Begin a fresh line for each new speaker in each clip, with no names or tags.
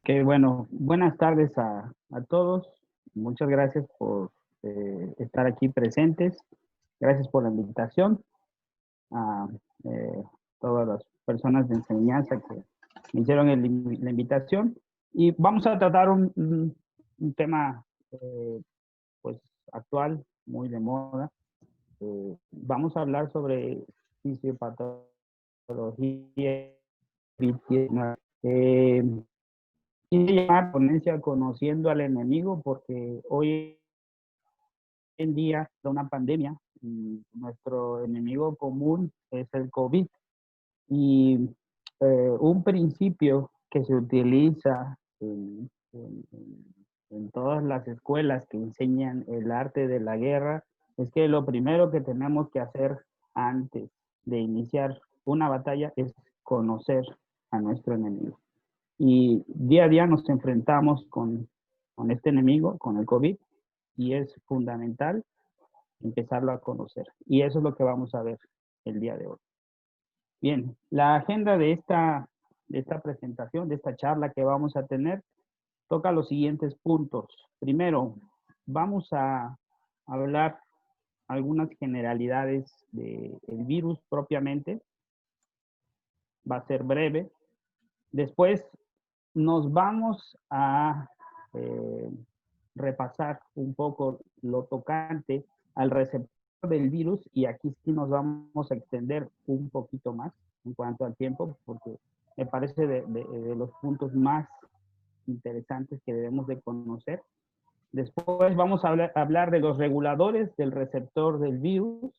Bueno, buenas tardes a todos. Muchas gracias por estar aquí presentes. Gracias por la invitación a todas las personas de enseñanza que me hicieron la invitación. Y vamos a tratar un tema pues actual, muy de moda. Vamos a hablar sobre fisiopatología COVID-19. Quise llamar ponencia Conociendo al Enemigo porque hoy en día de una pandemia y nuestro enemigo común es el COVID. Y un principio que se utiliza en todas las escuelas que enseñan el arte de la guerra es que lo primero que tenemos que hacer antes de iniciar una batalla es conocer a nuestro enemigo. Y día a día nos enfrentamos con este enemigo, con el COVID, y es fundamental empezarlo a conocer. Y eso es lo que vamos a ver el día de hoy. Bien, la agenda de esta presentación, de esta charla que vamos a tener, toca los siguientes puntos. Primero, vamos a hablar algunas generalidades del virus propiamente. Va a ser breve. Después nos vamos a eh, repasar un poco lo tocante al receptor del virus y aquí sí nos vamos a extender un poquito más en cuanto al tiempo porque me parece de los puntos más interesantes que debemos de conocer. Después vamos a hablar de los reguladores del receptor del virus,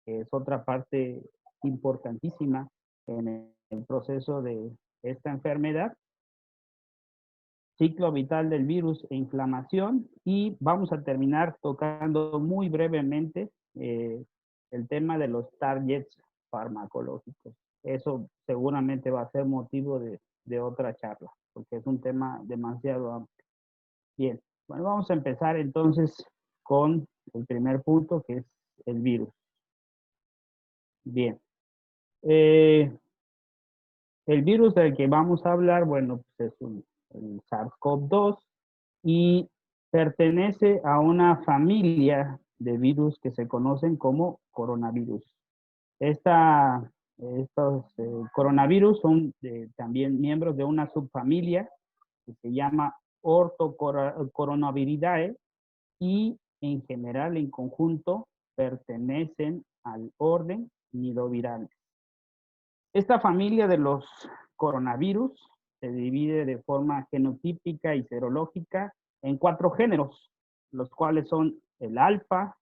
que es otra parte importantísima en el proceso de esta enfermedad, ciclo vital del virus e inflamación, y vamos a terminar tocando muy brevemente el tema de los targets farmacológicos. Eso seguramente va a ser motivo de otra charla, porque es un tema demasiado amplio. Bien, bueno, vamos a empezar entonces con el primer punto, que es el virus. Bien, eh, el virus del que vamos a hablar, bueno, pues es el SARS-CoV-2 y pertenece a una familia de virus que se conocen como coronavirus. Esta, estos coronavirus son también miembros de una subfamilia que se llama Orthocoronaviridae y en general, en conjunto, pertenecen al orden nidovirales. Esta familia de los coronavirus se divide de forma genotípica y serológica en 4 géneros, los cuales son el alfa,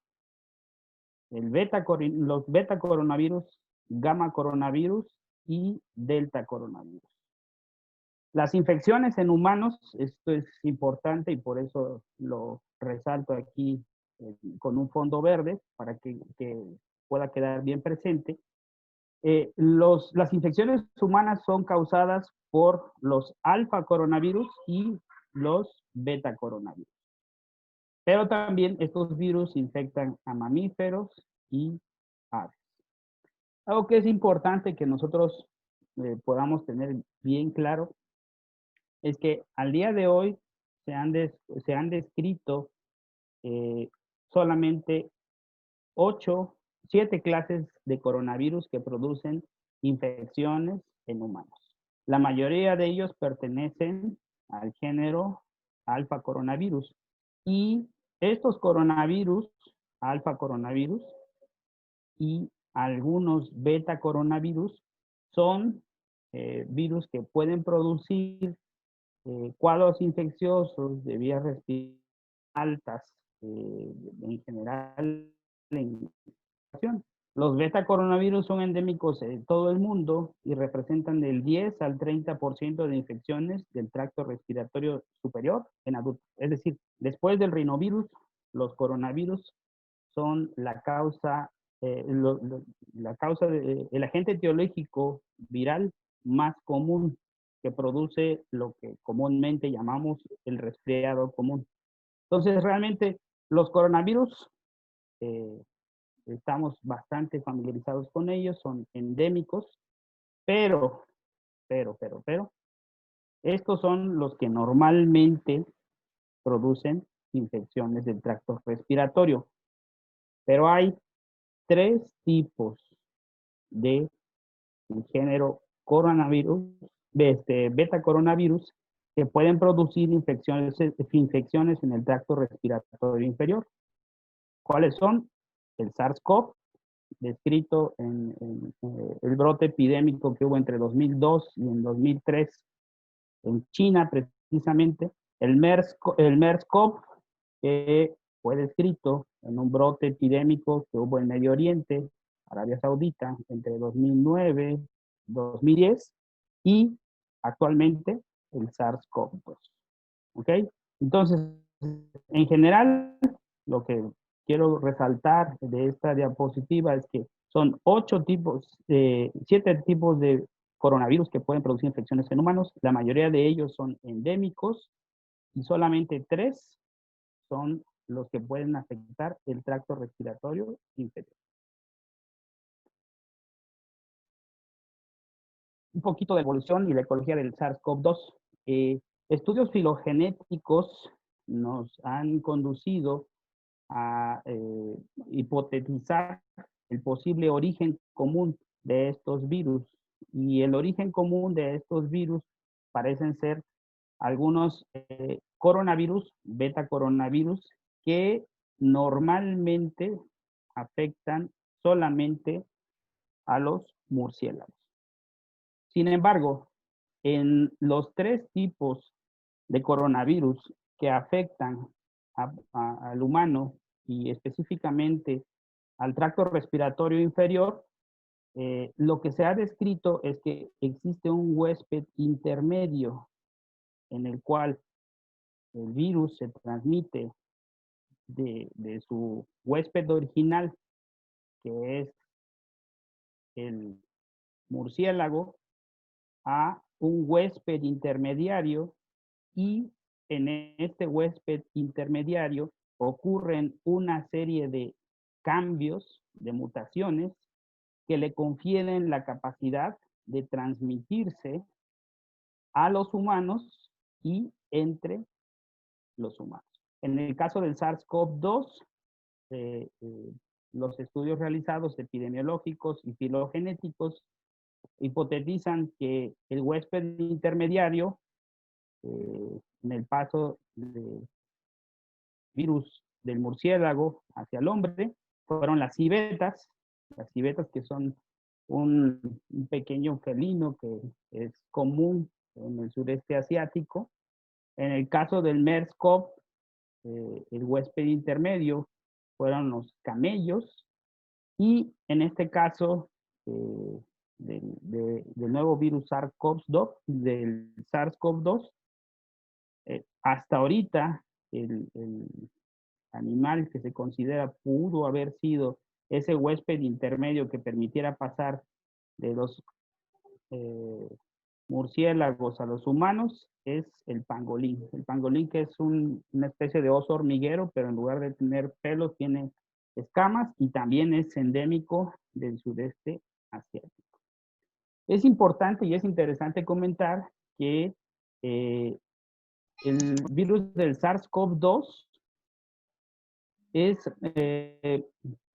los beta coronavirus, gamma coronavirus y delta coronavirus. Las infecciones en humanos, esto es importante y por eso lo resalto aquí con un fondo verde para que pueda quedar bien presente. Las infecciones humanas son causadas por los alfa coronavirus y los beta coronavirus. Pero también estos virus infectan a mamíferos y aves. Algo que es importante que nosotros podamos tener bien claro es que al día de hoy se han descrito eh, solamente 7 clases de coronavirus que producen infecciones en humanos. La mayoría de ellos pertenecen al género alfa coronavirus y estos coronavirus, alfa coronavirus y algunos beta coronavirus son virus que pueden producir cuadros infecciosos de vías respiratorias altas, en general en población. Los beta coronavirus son endémicos en todo el mundo y representan del 10 al 30% de infecciones del tracto respiratorio superior en adultos. Es decir, después del rinovirus, los coronavirus son la causa el agente etiológico viral más común que produce lo que comúnmente llamamos el resfriado común. Entonces, realmente los coronavirus eh, estamos bastante familiarizados con ellos, son endémicos, pero, Estos son los que normalmente producen infecciones del tracto respiratorio, pero hay tres tipos de género coronavirus, beta coronavirus, que pueden producir infecciones en el tracto respiratorio inferior. ¿Cuáles son? El SARS-CoV, descrito en el brote epidémico que hubo entre 2002 y en 2003 en China precisamente, el MERS-CoV, que fue descrito en un brote epidémico que hubo en Medio Oriente, Arabia Saudita, entre 2009 y 2010, y actualmente el SARS-CoV-2. ¿Ok? Entonces, en general, lo que quiero resaltar de esta diapositiva es que son 7 tipos de coronavirus que pueden producir infecciones en humanos. La mayoría de ellos son endémicos y solamente 3 son los que pueden afectar el tracto respiratorio inferior. Un poquito de evolución y la ecología del SARS-CoV-2. Estudios filogenéticos nos han conducido a hipotetizar el posible origen común de estos virus. Y el origen común de estos virus parecen ser algunos coronavirus, beta coronavirus, que normalmente afectan solamente a los murciélagos. Sin embargo, en los 3 tipos de coronavirus que afectan al humano y específicamente al tracto respiratorio inferior, lo que se ha descrito es que existe un huésped intermedio en el cual el virus se transmite de su huésped original, que es el murciélago, a un huésped intermediario, y en este huésped intermediario ocurren una serie de cambios, de mutaciones, que le confieren la capacidad de transmitirse a los humanos y entre los humanos. En el caso del SARS-CoV-2, los estudios realizados epidemiológicos y filogenéticos hipotetizan que el huésped intermediario, en el paso del virus del murciélago hacia el hombre, fueron las civetas que son un pequeño felino que es común en el sureste asiático. En el caso del MERS-CoV, el huésped intermedio fueron los camellos, y en este caso del nuevo virus SARS-CoV-2, hasta ahorita el animal que se considera pudo haber sido ese huésped intermedio que permitiera pasar de los murciélagos a los humanos es el pangolín. El pangolín, que es una especie de oso hormiguero, pero en lugar de tener pelos tiene escamas, y también es endémico del sudeste asiático. Es importante y es interesante comentar que el virus del SARS-CoV-2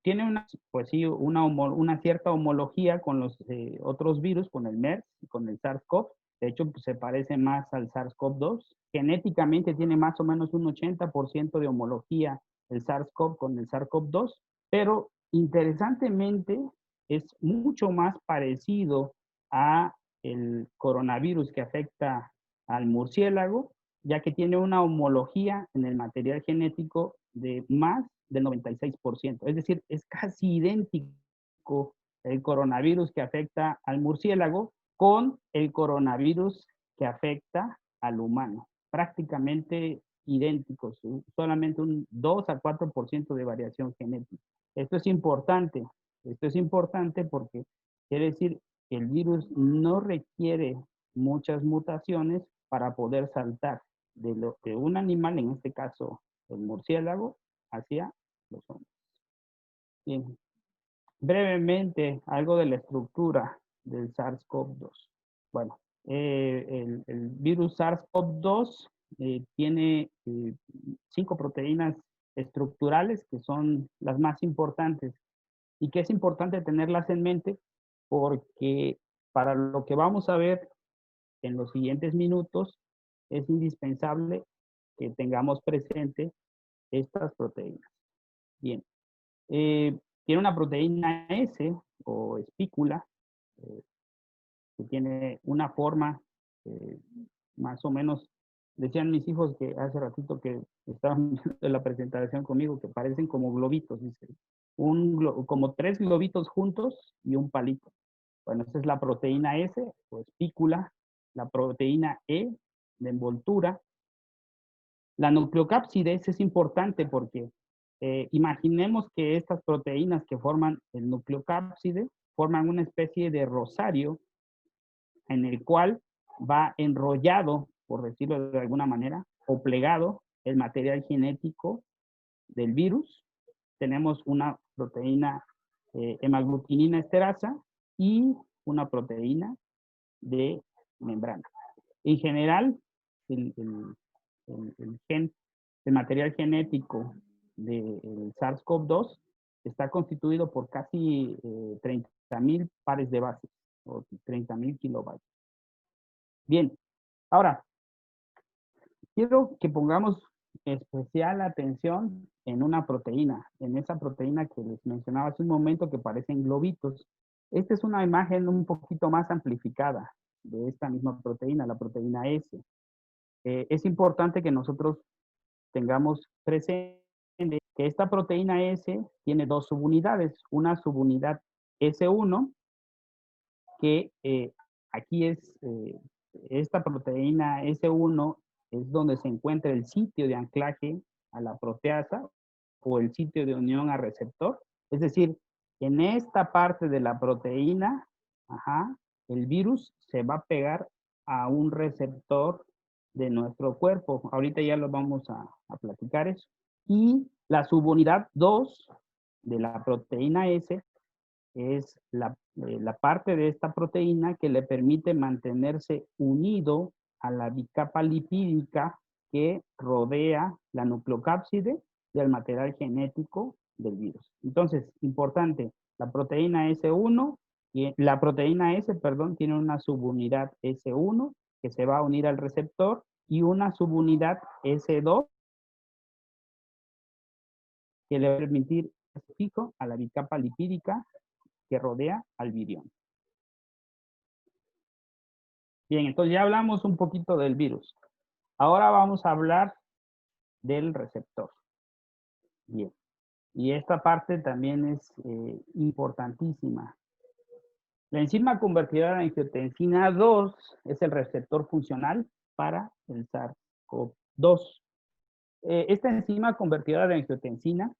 tiene pues sí, una cierta homología con los otros virus, con el MERS y con el SARS-CoV. De hecho, pues, se parece más al SARS-CoV-2. Genéticamente tiene más o menos un 80% de homología el SARS-CoV con el SARS-CoV-2, pero interesantemente es mucho más parecido a el coronavirus que afecta al murciélago, ya que tiene una homología en el material genético de más del 96%. Es decir, es casi idéntico el coronavirus que afecta al murciélago con el coronavirus que afecta al humano. Prácticamente idénticos, solamente un 2 a 4% de variación genética. Esto es importante. Esto es importante porque quiere decir que el virus no requiere muchas mutaciones para poder saltar de un animal, en este caso el murciélago, hacia los hombres. Bien. Brevemente, algo de la estructura del SARS-CoV-2. Bueno, El virus SARS-CoV-2 tiene 5 proteínas estructurales que son las más importantes y que es importante tenerlas en mente porque para lo que vamos a ver en los siguientes minutos es indispensable que tengamos presente estas proteínas. Bien, tiene una proteína S o espícula eh, que tiene una forma más o menos, decían mis hijos que hace ratito que estaban viendo la presentación conmigo, que parecen como globitos, dice. Como 3 globitos juntos y un palito. Bueno, esa es la proteína S o espícula, la proteína E de envoltura. La nucleocápside es importante porque imaginemos que estas proteínas que forman el nucleocápside forman una especie de rosario en el cual va enrollado, por decirlo de alguna manera, o plegado el material genético del virus. Tenemos una proteína hemaglutinina esterasa y una proteína de membrana. En general, el, el, el material genético del SARS-CoV-2 está constituido por casi 30,000 pares de bases o 30,000 kilobytes. Bien, ahora, quiero que pongamos especial atención en una proteína, en esa proteína que les mencionaba hace un momento que parecen globitos. Esta es una imagen un poquito más amplificada de esta misma proteína, la proteína S. Es importante que nosotros tengamos presente que esta proteína S tiene 2 subunidades. Una subunidad S1, que aquí es esta proteína S1 es donde se encuentra el sitio de anclaje a la proteasa o el sitio de unión a receptor. Es decir, en esta parte de la proteína, el virus se va a pegar a un receptor de nuestro cuerpo. Ahorita ya lo vamos a platicar eso. Y la subunidad 2 de la proteína S es la parte de esta proteína que le permite mantenerse unido a la bicapa lipídica que rodea la nucleocápside del material genético del virus. Entonces, importante, la proteína S1, la proteína S, perdón, tiene una subunidad S1 que se va a unir al receptor y una subunidad S2 que le va a permitir fijo a la bicapa lipídica que rodea al virión. Bien, entonces ya hablamos un poquito del virus. Ahora vamos a hablar del receptor. Bien, y esta parte también es importantísima. La enzima convertidora de angiotensina 2 es el receptor funcional para el SARS-CoV-2. Esta enzima convertidora de angiotensina,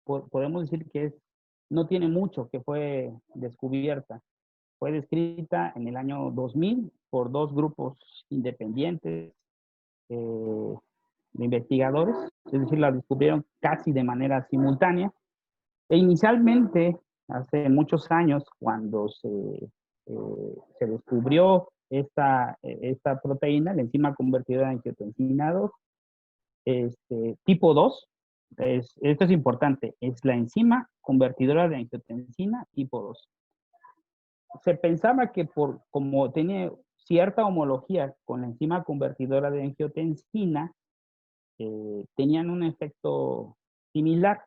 podemos decir que no tiene mucho que fue descubierta. Fue descrita en el año 2000 por 2 grupos independientes de investigadores, es decir, la descubrieron casi de manera simultánea. E inicialmente, hace muchos años, cuando se descubrió esta proteína, la enzima convertidora de angiotensina 2, tipo 2, esto es importante, es la enzima convertidora de angiotensina tipo 2. Se pensaba que como tenía cierta homología con la enzima convertidora de angiotensina, tenían un efecto similar.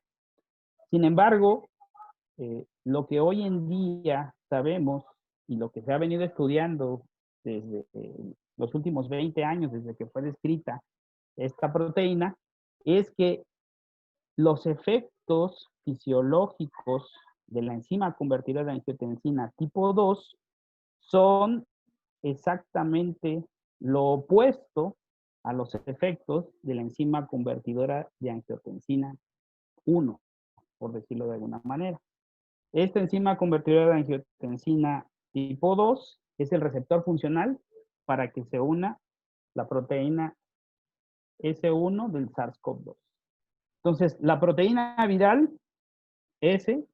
Sin embargo, lo que hoy en día sabemos y lo que se ha venido estudiando desde los últimos 20 años, desde que fue descrita esta proteína, es que los efectos fisiológicos de la enzima convertidora de angiotensina tipo 2 son exactamente lo opuesto a los efectos de la enzima convertidora de angiotensina 1, por decirlo de alguna manera. Esta enzima convertidora de angiotensina tipo 2 es el receptor funcional para que se una la proteína S1 del SARS-CoV-2. Entonces, la proteína viral S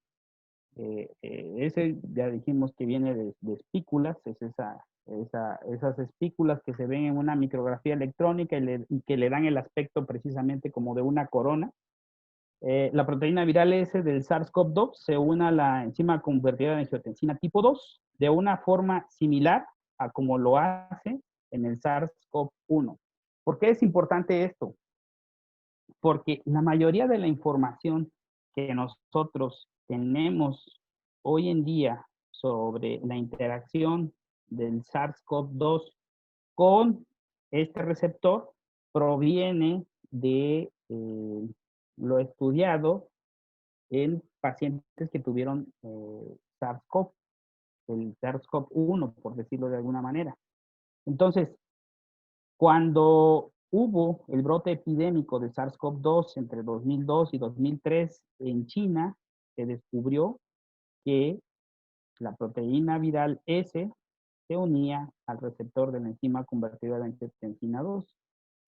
ya dijimos que viene de espículas, es esa esas espículas que se ven en una micrografía electrónica y que le dan el aspecto precisamente como de una corona. La proteína viral S del SARS-CoV-2 se une a la enzima convertidora de angiotensina tipo 2 de una forma similar a como lo hace en el SARS-CoV-1. ¿Por qué es importante esto? Porque la mayoría de la información que nosotros tenemos hoy en día sobre la interacción del SARS-CoV-2 con este receptor proviene de lo estudiado en pacientes que tuvieron SARS-CoV, el SARS-CoV-1, por decirlo de alguna manera. Entonces, cuando hubo el brote epidémico de SARS-CoV-2 entre 2002 y 2003 en China, se descubrió que la proteína viral S se unía al receptor de la enzima convertidora de angiotensina 2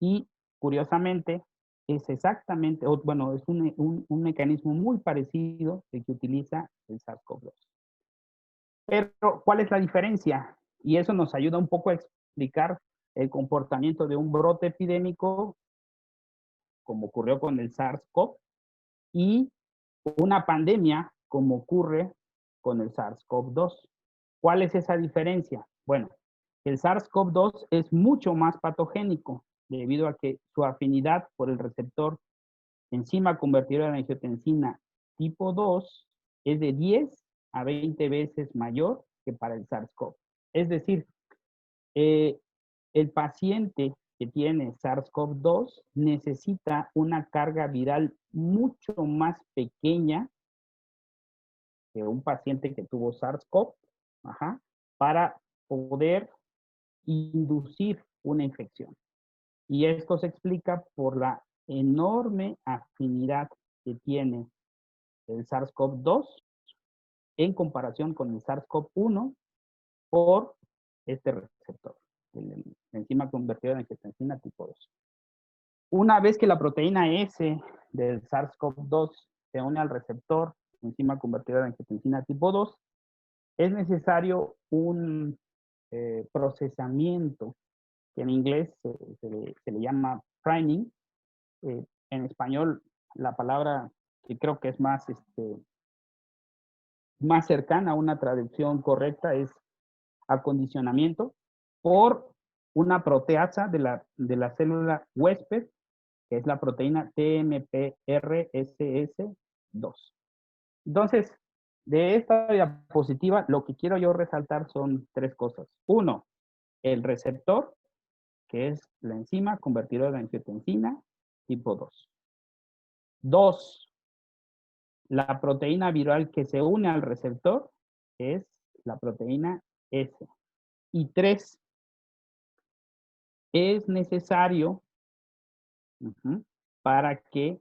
y curiosamente es exactamente, bueno, es un mecanismo muy parecido al que utiliza el SARS-CoV-2. Pero, ¿cuál es la diferencia? Y eso nos ayuda un poco a explicar el comportamiento de un brote epidémico, como ocurrió con el SARS-CoV, y una pandemia, como ocurre con el SARS-CoV-2. ¿Cuál es esa diferencia? Bueno, el SARS-CoV-2 es mucho más patogénico debido a que su afinidad por el receptor enzima convertidora de angiotensina tipo 2 es de 10 a 20 veces mayor que para el SARS-CoV. Es decir, el paciente que tiene SARS-CoV-2 necesita una carga viral mucho más pequeña que un paciente que tuvo SARS-CoV, para poder inducir una infección. Y esto se explica por la enorme afinidad que tiene el SARS-CoV-2 en comparación con el SARS-CoV-1 por este receptor, la enzima convertidora en angiotensina tipo 2. Una vez que la proteína S del SARS-CoV-2 se une al receptor enzima convertidora en angiotensina tipo 2, es necesario un procesamiento que en inglés se le llama priming. En español, la palabra que creo que es más cercana a una traducción correcta es acondicionamiento por una proteasa de la célula huésped, que es la proteína TMPRSS2. Entonces, de esta diapositiva, lo que quiero yo resaltar son tres cosas. Uno, el receptor, que es la enzima convertidora de angiotensina tipo 2. Dos, la proteína viral que se une al receptor es la proteína S. Y tres, es necesario para que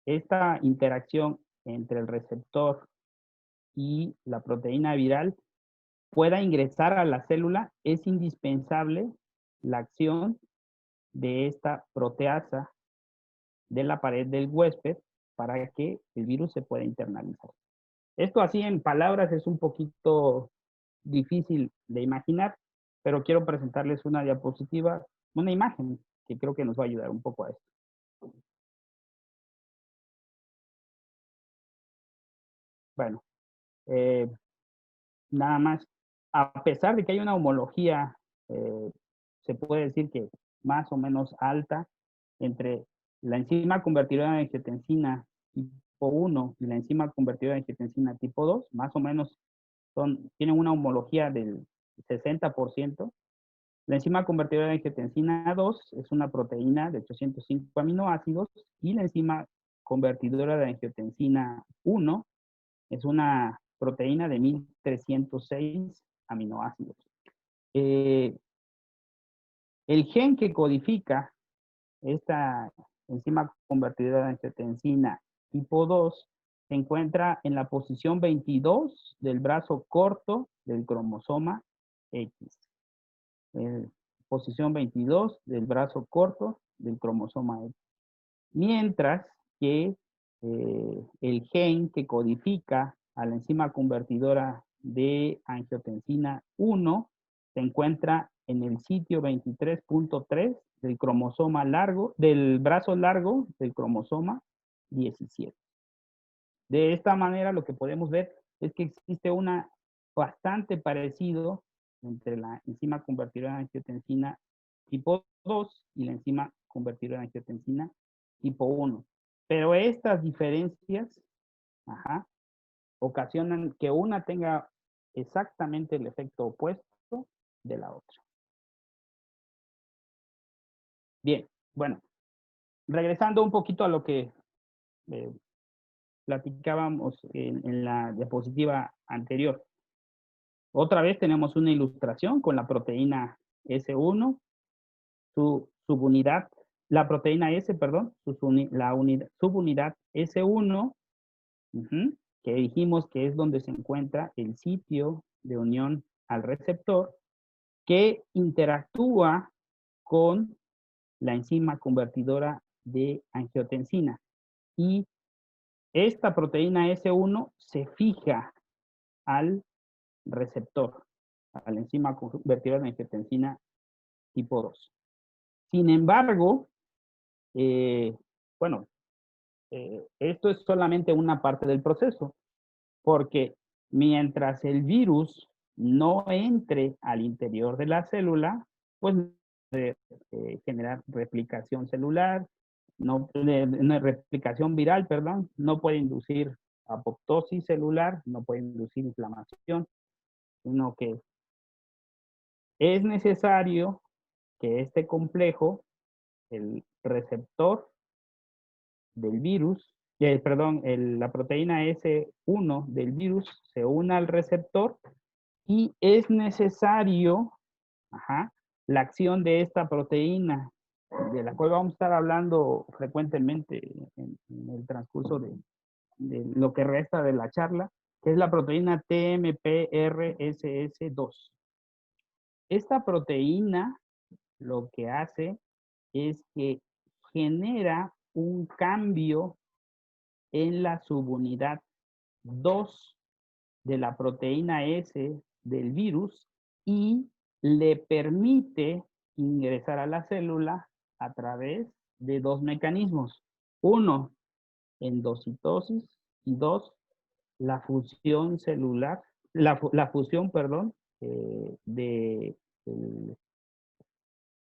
esta interacción entre el receptor y la proteína viral pueda ingresar a la célula, es indispensable la acción de esta proteasa de la pared del huésped para que el virus se pueda internalizar. Esto así en palabras es un poquito difícil de imaginar, pero quiero presentarles una diapositiva, una imagen que creo que nos va a ayudar un poco a esto. Bueno, nada más, a pesar de que hay una homología, se puede decir que más o menos alta entre la enzima convertidora de angiotensina tipo 1 y la enzima convertidora de angiotensina tipo 2, más o menos tienen una homología del 60%. La enzima convertidora de angiotensina 2 es una proteína de 805 aminoácidos y la enzima convertidora de angiotensina 1 es una proteína de 1306 aminoácidos. El gen que codifica esta enzima convertidora de angiotensina tipo 2 se encuentra en la posición 22 del brazo corto del cromosoma X. Posición 22 del brazo corto del cromosoma X. Mientras que el gen que codifica a la enzima convertidora de angiotensina 1 se encuentra en el sitio 23.3 del cromosoma largo, del brazo largo del cromosoma 17. De esta manera lo que podemos ver es que existe una bastante parecido entre la enzima convertidora de angiotensina tipo 2 y la enzima convertidora de angiotensina tipo 1. Pero estas diferencias, ocasionan que una tenga exactamente el efecto opuesto de la otra. Bien, bueno, regresando un poquito a lo que platicábamos en la diapositiva anterior. Otra vez tenemos una ilustración con la proteína S1, su subunidad, la proteína S, perdón, subunidad S1, que dijimos que es donde se encuentra el sitio de unión al receptor, que interactúa con la enzima convertidora de angiotensina. Y esta proteína S1 se fija al receptor, a la enzima convertidora de angiotensina tipo 2. Sin embargo, bueno, esto es solamente una parte del proceso, porque mientras el virus no entre al interior de la célula, pues generar replicación celular, una replicación viral, perdón, no puede inducir apoptosis celular, no puede inducir inflamación, sino que es necesario que este complejo, el receptor del virus, perdón, la proteína S1 del virus se una al receptor y es necesario la acción de esta proteína, de la cual vamos a estar hablando frecuentemente en el transcurso de lo que resta de la charla, que es la proteína TMPRSS2. Esta proteína lo que hace es que genera un cambio en la subunidad 2 de la proteína S del virus y le permite ingresar a la célula a través de dos mecanismos. Uno, endocitosis, y dos, la fusión celular, la fusión, perdón, de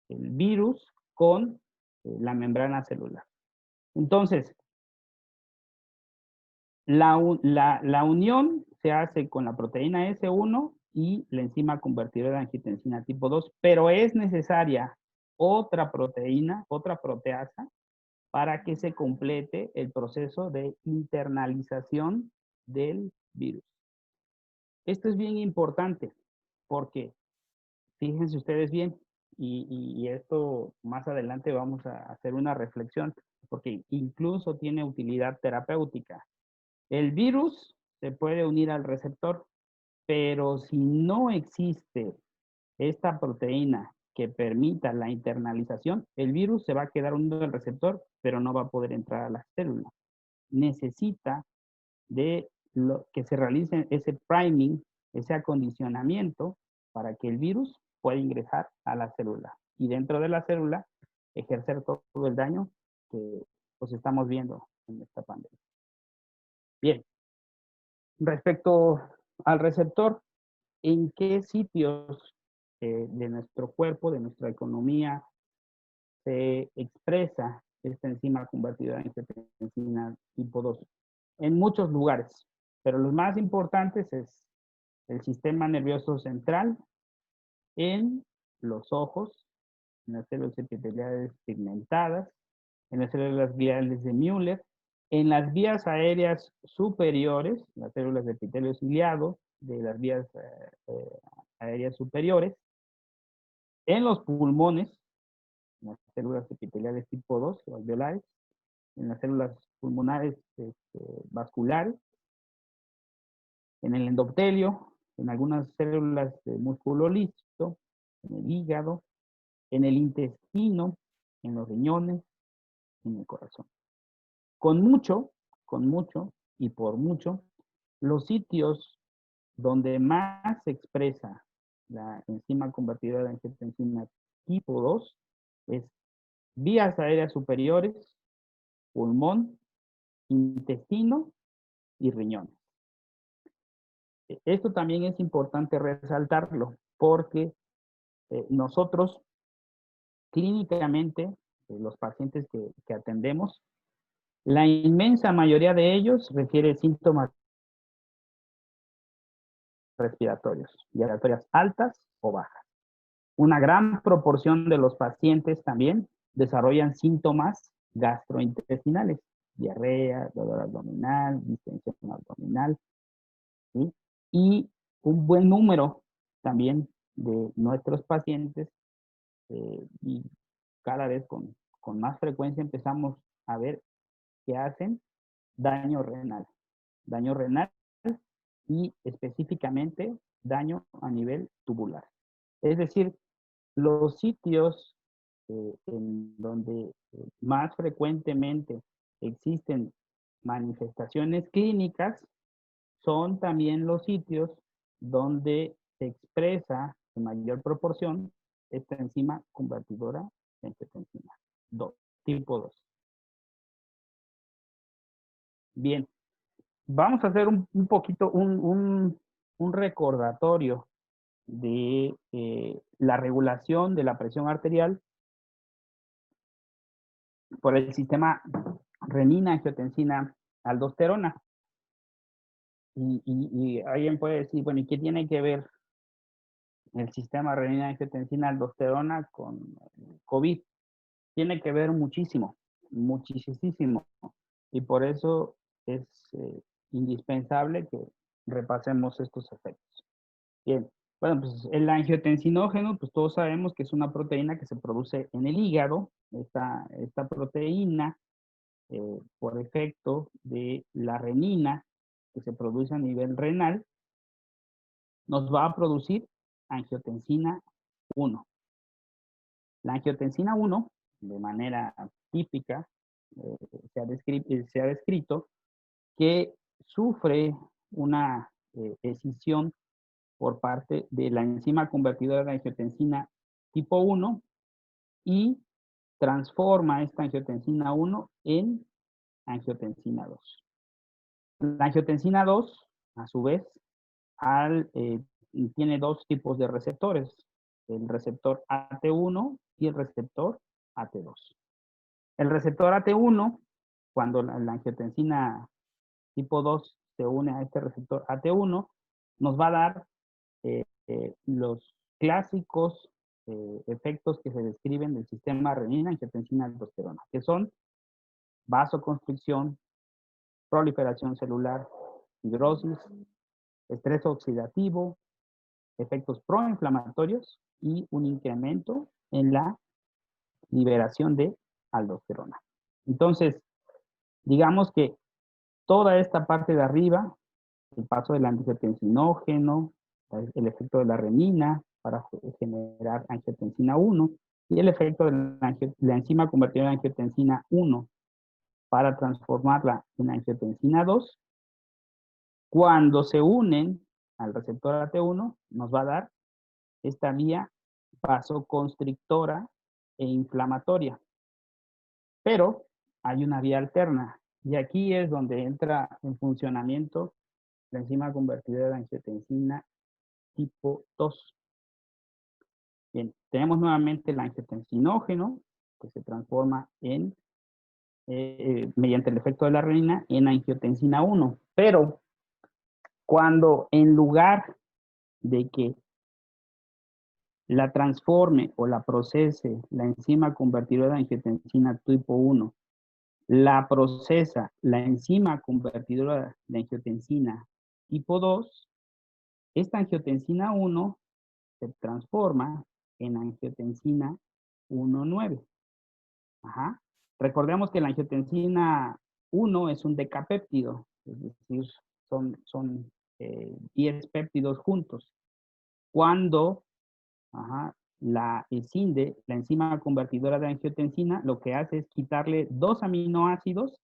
el virus con la membrana celular. Entonces, la unión se hace con la proteína S1 y la enzima convertidora de angiotensina tipo 2, pero es necesaria otra proteína, otra proteasa, para que se complete el proceso de internalización del virus. Esto es bien importante porque, fíjense ustedes bien, y esto más adelante vamos a hacer una reflexión, porque incluso tiene utilidad terapéutica. El virus se puede unir al receptor, pero si no existe esta proteína que permita la internalización, el virus se va a quedar unido al receptor, pero no va a poder entrar a la célula. Necesita de que se realice ese priming, ese acondicionamiento, para que el virus pueda ingresar a la célula. Y dentro de la célula, ejercer todo el daño que pues estamos viendo en esta pandemia. Bien, respecto al receptor, ¿en qué sitios de nuestro cuerpo, de nuestra economía, se expresa esta enzima convertida en angiotensina tipo 2? En muchos lugares, pero los más importantes es el sistema nervioso central, en los ojos, en las células epiteliales pigmentadas, en las células gliales de Müller, en las vías aéreas superiores, las células de epitelio ciliado, de las vías aéreas superiores, en los pulmones, en las células epiteliales tipo 2, alveolares, en las células pulmonares vasculares, en el endoptelio, en algunas células de músculo liso, en el hígado, en el intestino, en los riñones, en el corazón. Con mucho y por mucho, los sitios donde más se expresa la enzima convertidora de angiotensina tipo 2 es vías aéreas superiores, pulmón, intestino y riñones. Esto también es importante resaltarlo porque nosotros clínicamente, los pacientes que atendemos, la inmensa mayoría de ellos refiere síntomas respiratorias altas o bajas. Una gran proporción de los pacientes también desarrollan síntomas gastrointestinales, diarrea, dolor abdominal, distensión abdominal, ¿sí? Y un buen número también de nuestros pacientes, y cada vez con más frecuencia empezamos a ver que hacen daño renal y específicamente daño a nivel tubular. Es decir, los sitios en donde más frecuentemente existen manifestaciones clínicas son también los sitios donde se expresa en mayor proporción esta enzima convertidora de angiotensina 2, tipo 2. Bien, vamos a hacer un poquito, un recordatorio de la regulación de la presión arterial por el sistema renina, angiotensina, aldosterona. Y alguien puede decir, bueno, ¿y qué tiene que ver el sistema renina, angiotensina, aldosterona con COVID? Tiene que ver muchísimo, muchísimo. Y por eso es indispensable que repasemos estos efectos. Bien, bueno, pues el angiotensinógeno, pues todos sabemos que es una proteína que se produce en el hígado. Esta proteína, por efecto de la renina que se produce a nivel renal, nos va a producir angiotensina 1. La angiotensina 1, de manera típica, se ha descrito que sufre una escisión por parte de la enzima convertidora de angiotensina tipo 1 y transforma esta angiotensina 1 en angiotensina 2. La angiotensina 2, a su vez, tiene dos tipos de receptores, el receptor AT1 y el receptor AT2. El receptor AT1, cuando la angiotensina tipo 2 se une a este receptor AT1, nos va a dar los clásicos efectos que se describen del sistema renina, angiotensina, aldosterona, que son vasoconstricción, proliferación celular, fibrosis, estrés oxidativo, efectos proinflamatorios y un incremento en la liberación de aldosterona. Entonces, digamos que toda esta parte de arriba, el paso del angiotensinógeno, el efecto de la renina para generar angiotensina 1 y el efecto de la enzima convertidora de angiotensina 1 para transformarla en angiotensina 2, cuando se unen al receptor AT1, nos va a dar esta vía vasoconstrictora e inflamatoria. Pero hay una vía alterna, y aquí es donde entra en funcionamiento la enzima convertidora de angiotensina tipo 2. Bien, tenemos nuevamente el angiotensinógeno, que se transforma mediante el efecto de la renina en angiotensina 1. Pero cuando en lugar de que la transforme o la procese la enzima convertidora de angiotensina tipo 1, la procesa la enzima convertidora de angiotensina tipo 2, esta angiotensina 1 se transforma en angiotensina 1,9. Ajá. Recordemos que la angiotensina 1 es un decapéptido, es decir, son 10 péptidos juntos. Cuando la escinde, la enzima convertidora de angiotensina, lo que hace es quitarle 2 aminoácidos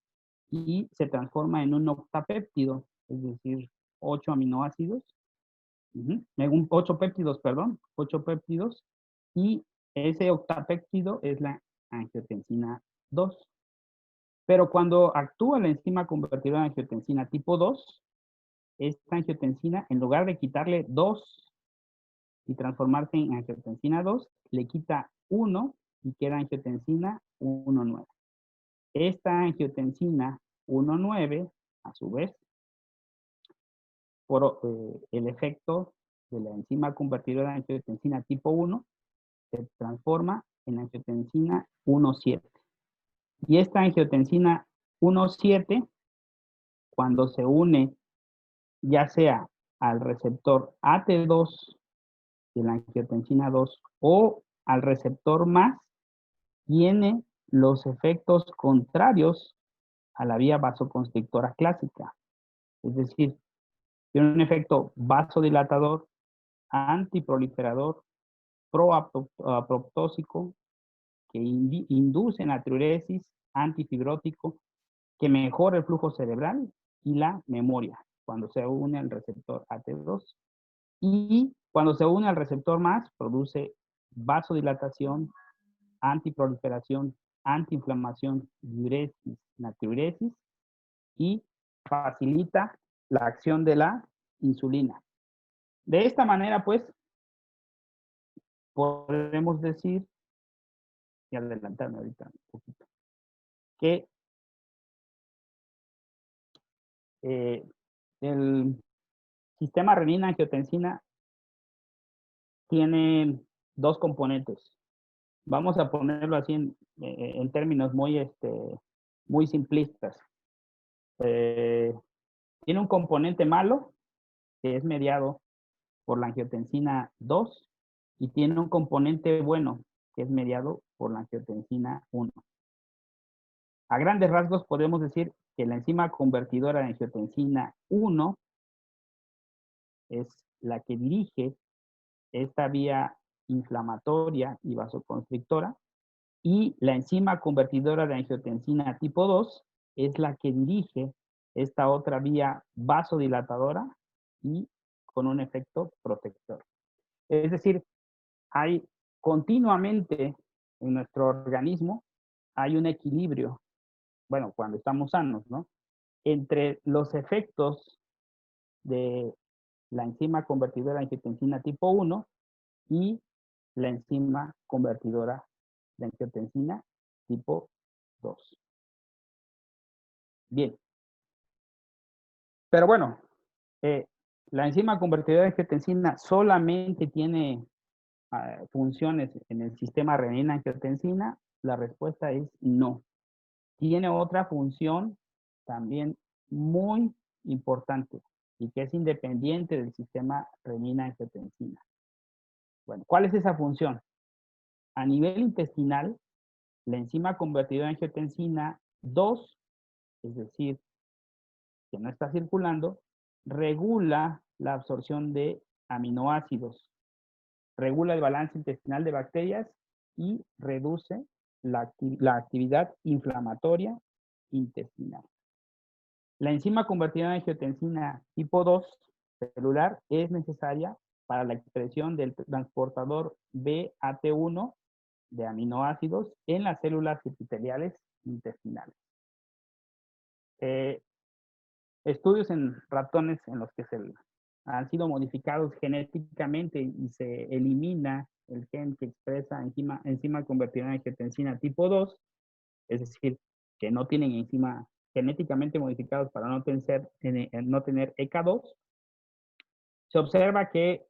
y se transforma en un octapéptido, es decir, 8 aminoácidos 8 péptidos, perdón, 8 péptidos, y ese octapéptido es la angiotensina 2. Pero cuando actúa la enzima convertidora de angiotensina tipo 2, esta angiotensina, en lugar de quitarle 2 y transformarse en angiotensina 2, le quita 1 y queda angiotensina 1,9. Esta angiotensina 1,9, a su vez, por el efecto de la enzima convertidora de angiotensina tipo 1, se transforma en angiotensina 1,7. Y esta angiotensina 1,7, cuando se une ya sea al receptor AT2 de la angiotensina 2 o al receptor más, tiene los efectos contrarios a la vía vasoconstrictora clásica. Es decir, tiene un efecto vasodilatador, antiproliferador, proapoptósico, que induce natriuresis, antifibrótico, que mejora el flujo cerebral y la memoria cuando se une al receptor AT2. Y cuando se une al receptor más, produce vasodilatación, antiproliferación, antiinflamación, diuresis, natriuresis, y facilita la acción de la insulina. De esta manera, pues, podemos decir, y adelantarme ahorita un poquito, que el sistema renina-angiotensina tiene dos componentes. Vamos a ponerlo así en términos muy simplistas. Tiene un componente malo, que es mediado por la angiotensina 2, y tiene un componente bueno, que es mediado por la angiotensina 1. A grandes rasgos podemos decir que la enzima convertidora de angiotensina 1 es la que dirige esta vía inflamatoria y vasoconstrictora, y la enzima convertidora de angiotensina tipo 2 es la que dirige esta otra vía vasodilatadora y con un efecto protector. Es decir, hay continuamente en nuestro organismo, hay un equilibrio, bueno, cuando estamos sanos, ¿no? Entre los efectos de la enzima convertidora de angiotensina tipo 1 y la enzima convertidora de angiotensina tipo 2. Bien. Pero bueno, la enzima convertidora de angiotensina solamente tiene funciones en el sistema renina-angiotensina. La respuesta es no. Tiene otra función también muy importante y que es independiente del sistema renina-angiotensina. Bueno, ¿cuál es esa función? A nivel intestinal, la enzima convertidora de angiotensina 2, es decir, que no está circulando, regula la absorción de aminoácidos, regula el balance intestinal de bacterias y reduce la actividad inflamatoria intestinal. La enzima convertida en angiotensina tipo 2 celular es necesaria para la expresión del transportador BAT1 de aminoácidos en las células epiteliales intestinales. Estudios en ratones en los que han sido modificados genéticamente y se elimina el gen que expresa enzima convertida en angiotensina tipo 2, es decir, que no tienen enzima genéticamente modificados para no tener ECA2, se observa que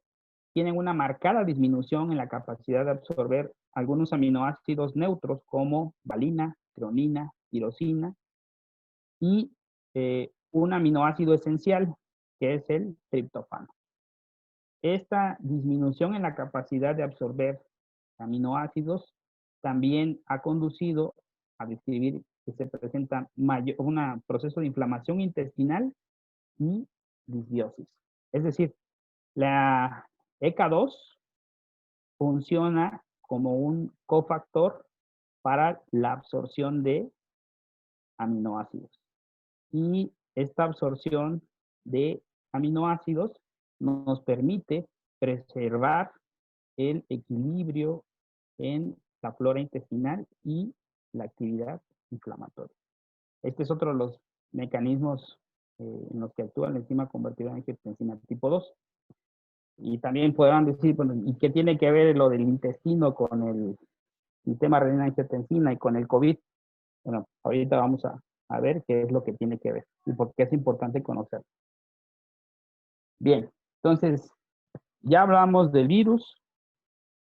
tienen una marcada disminución en la capacidad de absorber algunos aminoácidos neutros como valina, treonina, tirosina y un aminoácido esencial que es el triptófano. Esta disminución en la capacidad de absorber aminoácidos también ha conducido a describir que se presenta un proceso de inflamación intestinal y disbiosis. Es decir, la ECA2 funciona como un cofactor para la absorción de aminoácidos. Y esta absorción de aminoácidos nos permite preservar el equilibrio en la flora intestinal y la actividad inflamatoria. Este es otro de los mecanismos en los que actúa la enzima convertidora en angiotensina tipo 2. Y también podrán decir, bueno, ¿y qué tiene que ver lo del intestino con el sistema renina-angiotensina y con el COVID? Bueno, ahorita vamos a ver qué es lo que tiene que ver y por qué es importante conocerlo. Bien, entonces ya hablamos del virus,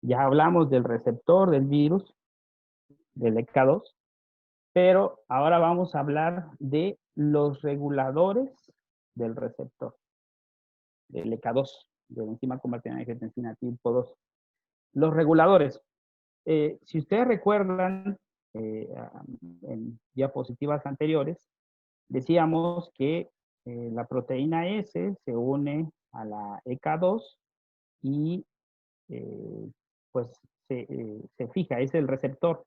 ya hablamos del receptor del virus, del ECA2, pero ahora vamos a hablar de los reguladores del receptor, del ECA2, de la enzima convertida en angiotensina tipo 2. Los reguladores, si ustedes recuerdan, en diapositivas anteriores, decíamos que la proteína S se une a la ECA2 y pues se fija, es el receptor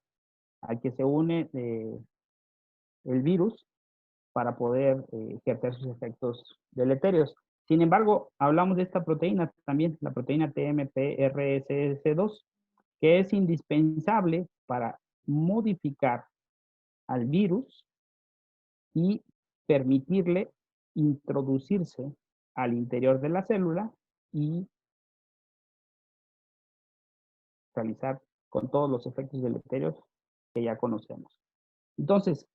al que se une el virus para poder ejercer sus efectos deleterios. Sin embargo, hablamos de esta proteína también, la proteína TMPRSS2, que es indispensable para modificar al virus y permitirle introducirse al interior de la célula y realizar con todos los efectos deleterios que ya conocemos. Entonces,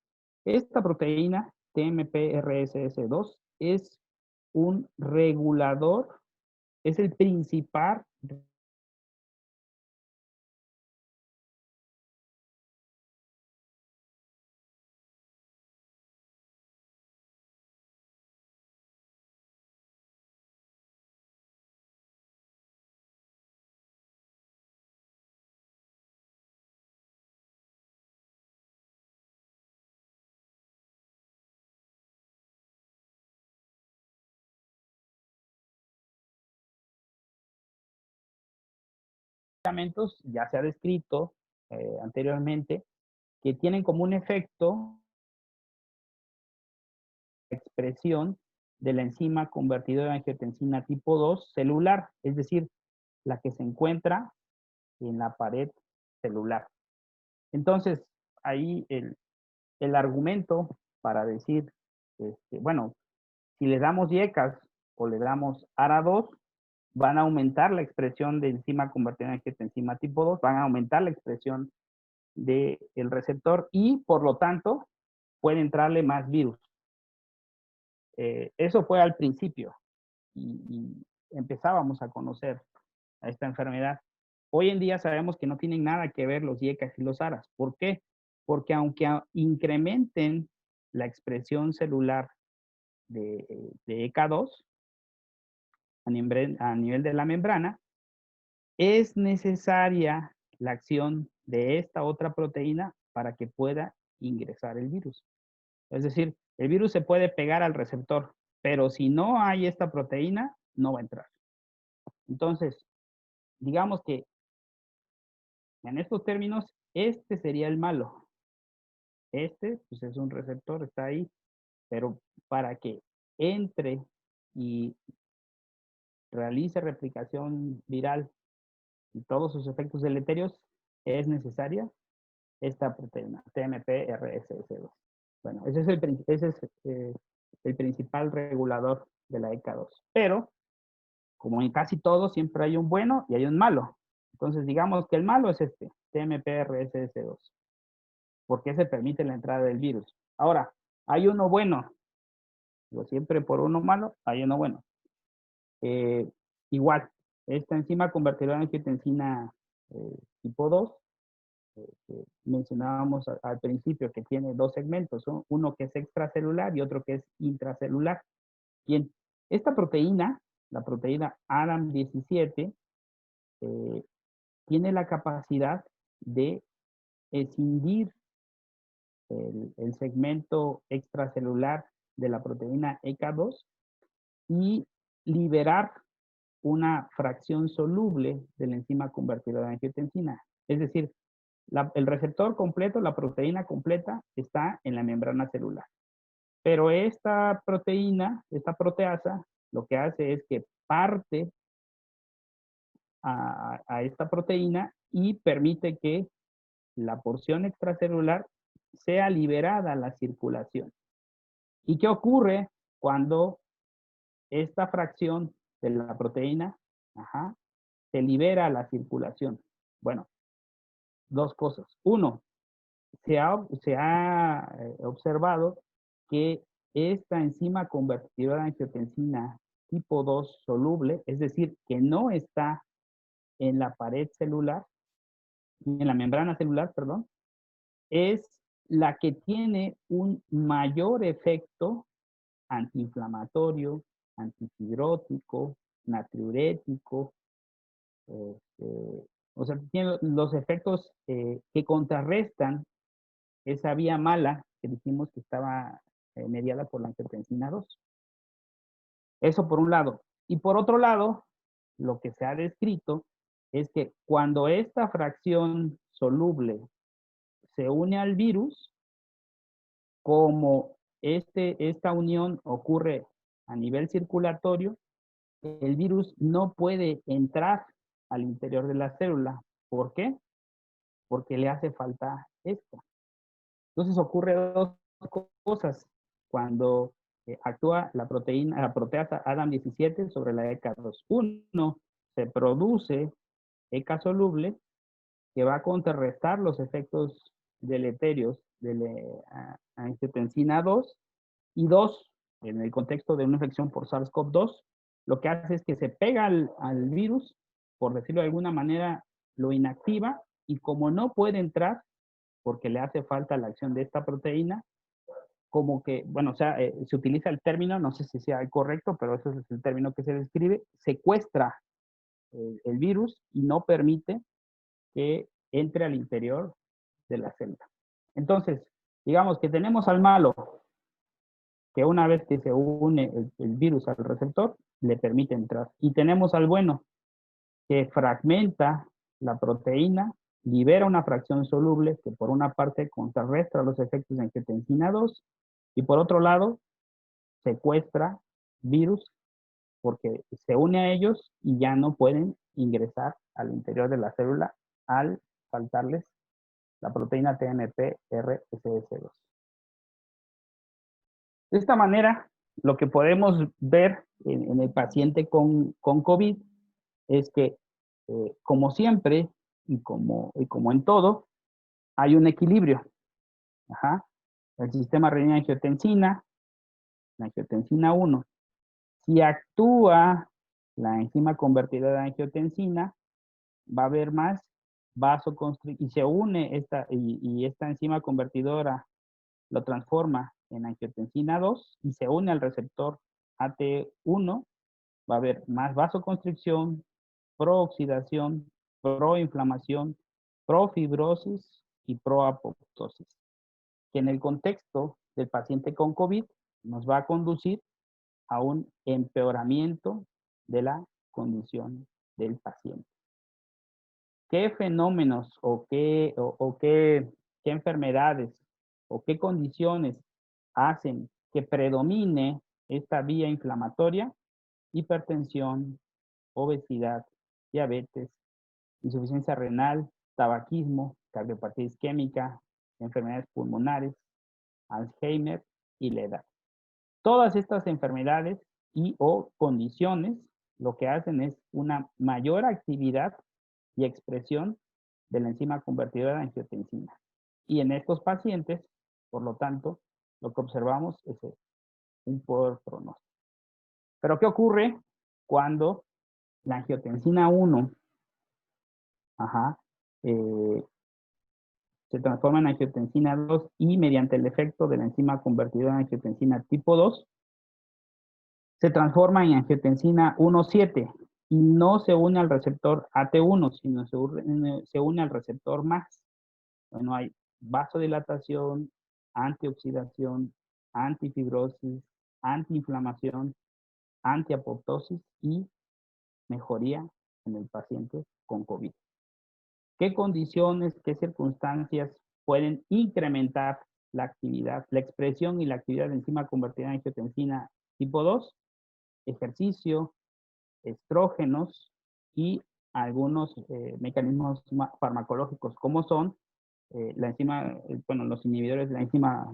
esta proteína TMPRSS2 es un regulador, es el principal medicamentos, ya se ha descrito anteriormente, que tienen como un efecto expresión de la enzima convertidora de angiotensina tipo 2 celular, es decir, la que se encuentra en la pared celular. Entonces, ahí el argumento para decir, bueno, si le damos IECAS o le damos ARA2, van a aumentar la expresión de enzima convertida en angiotensina tipo 2, van a aumentar la expresión del receptor y, por lo tanto, puede entrarle más virus. Eso fue al principio y empezábamos a conocer a esta enfermedad. Hoy en día sabemos que no tienen nada que ver los IECAS y los ARAS. ¿Por qué? Porque aunque incrementen la expresión celular de ECA2 a nivel de la membrana, es necesaria la acción de esta otra proteína para que pueda ingresar el virus. Es decir, el virus se puede pegar al receptor, pero si no hay esta proteína, no va a entrar. Entonces, digamos que en estos términos, este sería el malo. Este, pues es un receptor, está ahí, pero para que entre y realice replicación viral y todos sus efectos deleterios, es necesaria esta proteína, TMPRSS2. Bueno, ese es el principal regulador de la ECA2. Pero, como en casi todo, siempre hay un bueno y hay un malo. Entonces, digamos que el malo es este, TMPRSS2. Porque se permite la entrada del virus. Ahora, hay uno bueno. Digo, siempre por uno malo, hay uno bueno. Igual, esta enzima convertidora en angiotensina tipo 2, que mencionábamos al principio, que tiene dos segmentos, ¿no? Uno que es extracelular y otro que es intracelular. Bien, esta proteína, la proteína ADAM17, tiene la capacidad de escindir el segmento extracelular de la proteína ECA2 y liberar una fracción soluble de la enzima convertidora de angiotensina. Es decir, el receptor completo, la proteína completa, está en la membrana celular. Pero esta proteína, esta proteasa, lo que hace es que parte a esta proteína y permite que la porción extracelular sea liberada a la circulación. ¿Y qué ocurre cuando esta fracción de la proteína se libera a la circulación? Bueno, dos cosas. Uno, se ha observado que esta enzima convertidora de angiotensina tipo 2 soluble, es decir, que no está en la pared celular, en la membrana celular, perdón, es la que tiene un mayor efecto antiinflamatorio, antifibrótico, natriurético, o sea, tiene los efectos que contrarrestan esa vía mala que dijimos que estaba mediada por la angiotensina 2. Eso por un lado. Y por otro lado, lo que se ha descrito es que cuando esta fracción soluble se une al virus, como esta unión ocurre a nivel circulatorio, el virus no puede entrar al interior de la célula. ¿Por qué? Porque le hace falta esta. Entonces ocurre dos cosas cuando actúa la proteasa ADAM17 sobre la ECA2. Uno, se produce ECA soluble que va a contrarrestar los efectos deleterios de la angiotensina 2. Y dos, en el contexto de una infección por SARS-CoV-2, lo que hace es que se pega al virus, por decirlo de alguna manera, lo inactiva, y como no puede entrar, porque le hace falta la acción de esta proteína, como que, bueno, o sea, se utiliza el término, no sé si sea el correcto, pero ese es el término que se describe, secuestra el virus y no permite que entre al interior de la célula. Entonces, digamos que tenemos al malo, que una vez que se une el virus al receptor, le permite entrar. Y tenemos al bueno, que fragmenta la proteína, libera una fracción soluble que por una parte contrarresta los efectos de angiotensina 2 y por otro lado secuestra virus porque se une a ellos y ya no pueden ingresar al interior de la célula al faltarles la proteína TMP-RSS2. De esta manera, lo que podemos ver en el paciente con COVID es que, como siempre, y como en todo, hay un equilibrio. El sistema renina-angiotensina, la angiotensina 1. Si actúa la enzima convertidora de angiotensina, va a haber más vasoconstricción, y se une esta enzima convertidora lo transforma en angiotensina 2 y se une al receptor AT1, va a haber más vasoconstricción, prooxidación, proinflamación, profibrosis y proapoptosis, que en el contexto del paciente con COVID nos va a conducir a un empeoramiento de la condición del paciente. ¿Qué fenómenos qué enfermedades o qué condiciones hacen que predomine esta vía inflamatoria? Hipertensión, obesidad, diabetes, insuficiencia renal, tabaquismo, cardiopatía isquémica, enfermedades pulmonares, Alzheimer y la edad. Todas estas enfermedades y o condiciones lo que hacen es una mayor actividad y expresión de la enzima convertidora de angiotensina. Y en estos pacientes, por lo tanto, lo que observamos es un poor pronóstico. Pero ¿qué ocurre cuando la angiotensina 1 se transforma en angiotensina 2 y mediante el efecto de la enzima convertidora en angiotensina tipo 2, se transforma en angiotensina 1,7 y no se une al receptor AT1, sino se une al receptor MAX. Bueno, hay vasodilatación, antioxidación, antifibrosis, antiinflamación, antiapoptosis y mejoría en el paciente con COVID. ¿Qué condiciones, qué circunstancias pueden incrementar la actividad, la expresión y la actividad de enzima convertida en angiotensina tipo 2? Ejercicio, estrógenos y algunos mecanismos farmacológicos, como son la enzima, bueno, los inhibidores de la enzima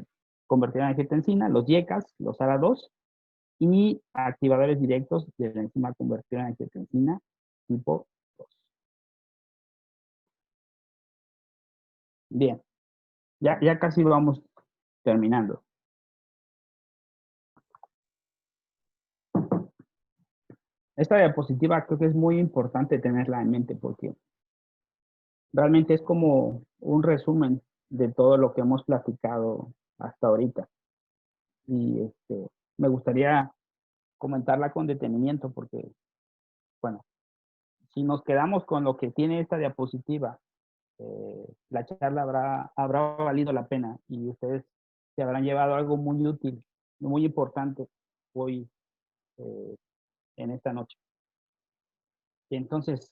convertida en angiotensina, los YECAS, los ARA2, y activadores directos de la enzima convertida en angiotensina tipo 2. Bien, ya casi vamos terminando. Esta diapositiva creo que es muy importante tenerla en mente porque realmente es como un resumen de todo lo que hemos platicado hasta ahorita. Y me gustaría comentarla con detenimiento porque, bueno, si nos quedamos con lo que tiene esta diapositiva, la charla habrá valido la pena y ustedes se habrán llevado algo muy útil, muy importante hoy en esta noche. Y entonces,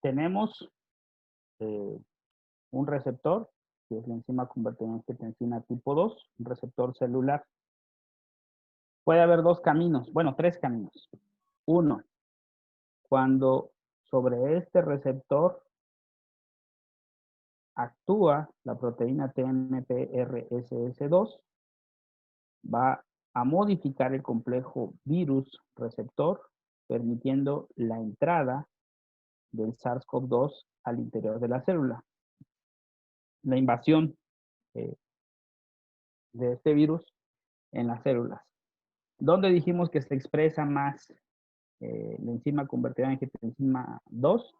tenemos un receptor, que es la enzima convertida en angiotensina tipo 2, un receptor celular. Puede haber dos caminos, bueno, tres caminos. Uno, cuando sobre este receptor actúa la proteína TMPRSS2, va a modificar el complejo virus-receptor, permitiendo la entrada del SARS-CoV-2 al interior de la célula. La invasión de este virus en las células. ¿Dónde dijimos que se expresa más la enzima convertida en angiotensina 2?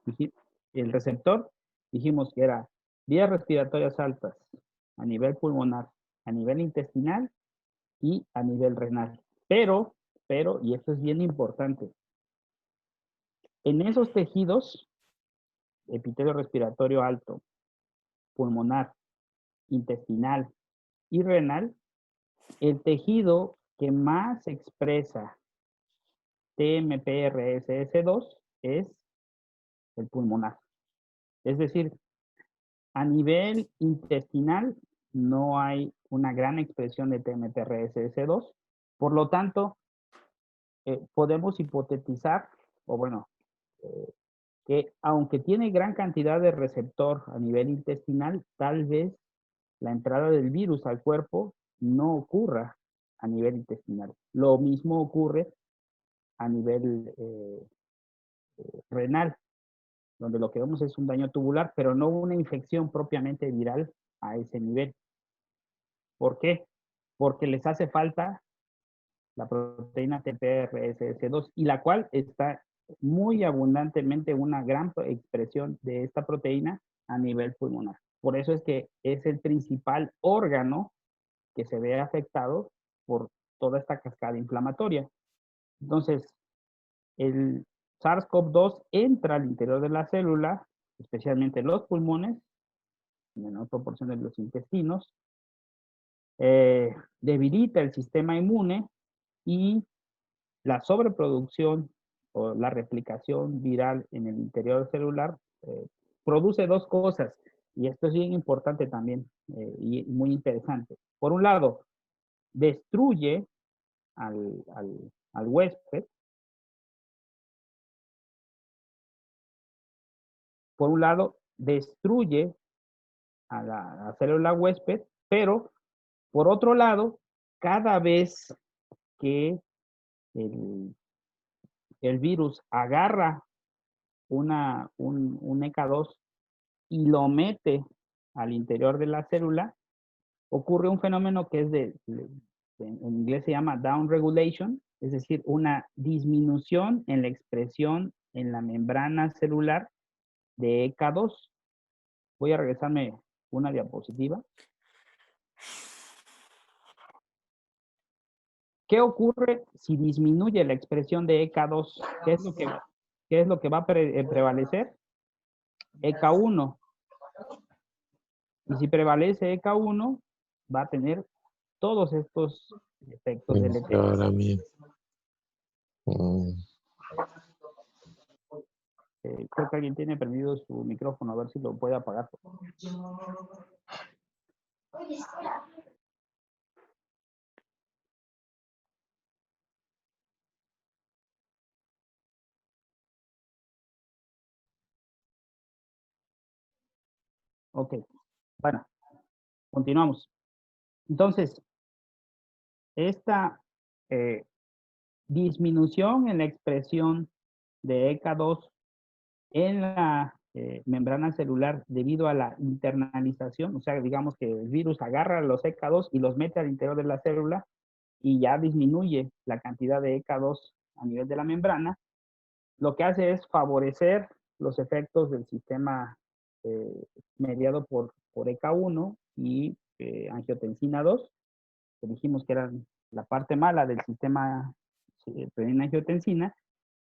El receptor, dijimos que era vías respiratorias altas, a nivel pulmonar, a nivel intestinal y a nivel renal. Pero, y esto es bien importante, en esos tejidos, epitelio respiratorio alto, pulmonar, intestinal y renal, el tejido que más expresa TMPRSS2 es el pulmonar. Es decir, a nivel intestinal no hay una gran expresión de TMPRSS2, por lo tanto, podemos hipotetizar, o bueno, que aunque tiene gran cantidad de receptor a nivel intestinal, tal vez la entrada del virus al cuerpo no ocurra a nivel intestinal. Lo mismo ocurre a nivel renal, donde lo que vemos es un daño tubular, pero no una infección propiamente viral a ese nivel. ¿Por qué? Porque les hace falta la proteína TMPRSS2, y la cual está muy abundantemente una gran expresión de esta proteína a nivel pulmonar. Por eso es que es el principal órgano que se ve afectado por toda esta cascada inflamatoria. Entonces, el SARS-CoV-2 entra al interior de la célula, especialmente los pulmones, en menor proporción de los intestinos, debilita el sistema inmune y la sobreproducción o la replicación viral en el interior celular produce dos cosas, y esto es bien importante también y muy interesante. Por un lado, destruye al huésped. Por un lado, destruye a la célula huésped, pero por otro lado, cada vez que el virus agarra un EK2 y lo mete al interior de la célula, ocurre un fenómeno que es en inglés se llama down regulation, es decir, una disminución en la expresión en la membrana celular de EK2. Voy a regresarme una diapositiva. ¿Qué ocurre si disminuye la expresión de EK2? ¿Qué es lo que va a prevalecer? EK1. Y si prevalece EK1, va a tener todos estos efectos deleterios.
Ahora mismo.
Creo que alguien tiene prendido su micrófono, a ver si lo puede apagar. Ok, bueno, continuamos. Entonces, esta eh, disminución en la expresión de ECA2 en la membrana celular debido a la internalización, o sea, digamos que el virus agarra los ECA2 y los mete al interior de la célula y ya disminuye la cantidad de ECA2 a nivel de la membrana, lo que hace es favorecer los efectos del sistema mediado por ECA1 y angiotensina 2, que dijimos que eran la parte mala del sistema renina-angiotensina,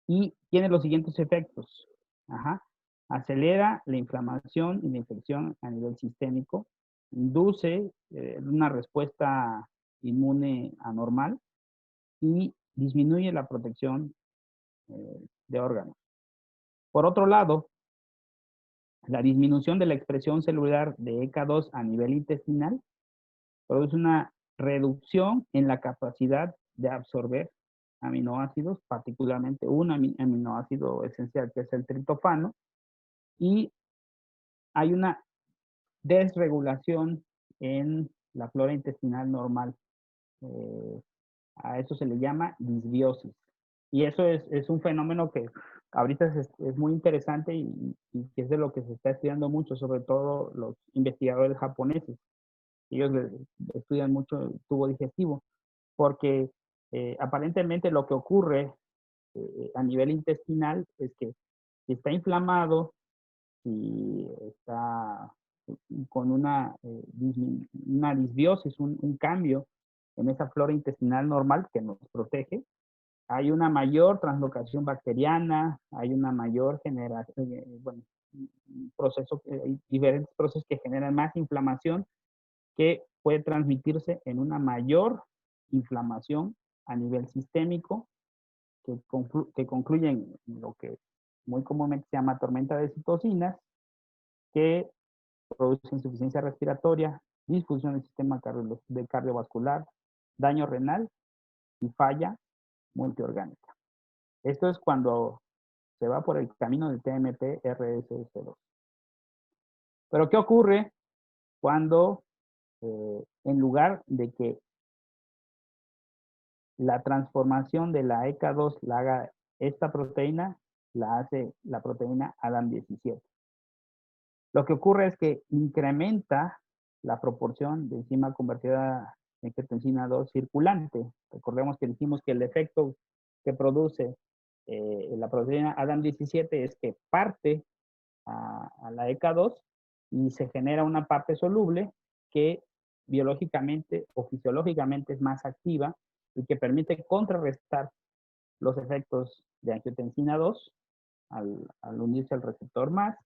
y tiene los siguientes efectos. Ajá. Acelera la inflamación y la infección a nivel sistémico, induce una respuesta inmune anormal y disminuye la protección de órganos. Por otro lado, la disminución de la expresión celular de ECA2 a nivel intestinal produce una reducción en la capacidad de absorber aminoácidos, particularmente un aminoácido esencial que es el triptofano, y hay una desregulación en la flora intestinal normal. A eso se le llama disbiosis. Y eso es un fenómeno que ahorita es muy interesante y que es de lo que se está estudiando mucho, sobre todo los investigadores japoneses. Ellos estudian mucho el tubo digestivo, porque aparentemente lo que ocurre a nivel intestinal es que si está inflamado, si está con una disbiosis, un cambio en esa flora intestinal normal que nos protege, hay una mayor translocación bacteriana, hay una mayor generación, bueno, diferentes procesos que generan más inflamación que puede transmitirse en una mayor inflamación a nivel sistémico que concluye en lo que muy comúnmente se llama tormenta de citocinas, que produce insuficiencia respiratoria, disfunción del sistema cardiovascular, daño renal y falla multiorgánica. Esto es cuando se va por el camino del TMP-RSS2. Pero ¿qué ocurre cuando en lugar de que la transformación de la ECA2 la haga esta proteína, la hace la proteína ADAM17? Lo que ocurre es que incrementa la proporción de enzima convertida en angiotensina 2 circulante. Recordemos que dijimos que el efecto que produce la proteína ADAM17 es que parte a la ECA2 y se genera una parte soluble que biológicamente o fisiológicamente es más activa y que permite contrarrestar los efectos de angiotensina 2 al unirse al receptor más.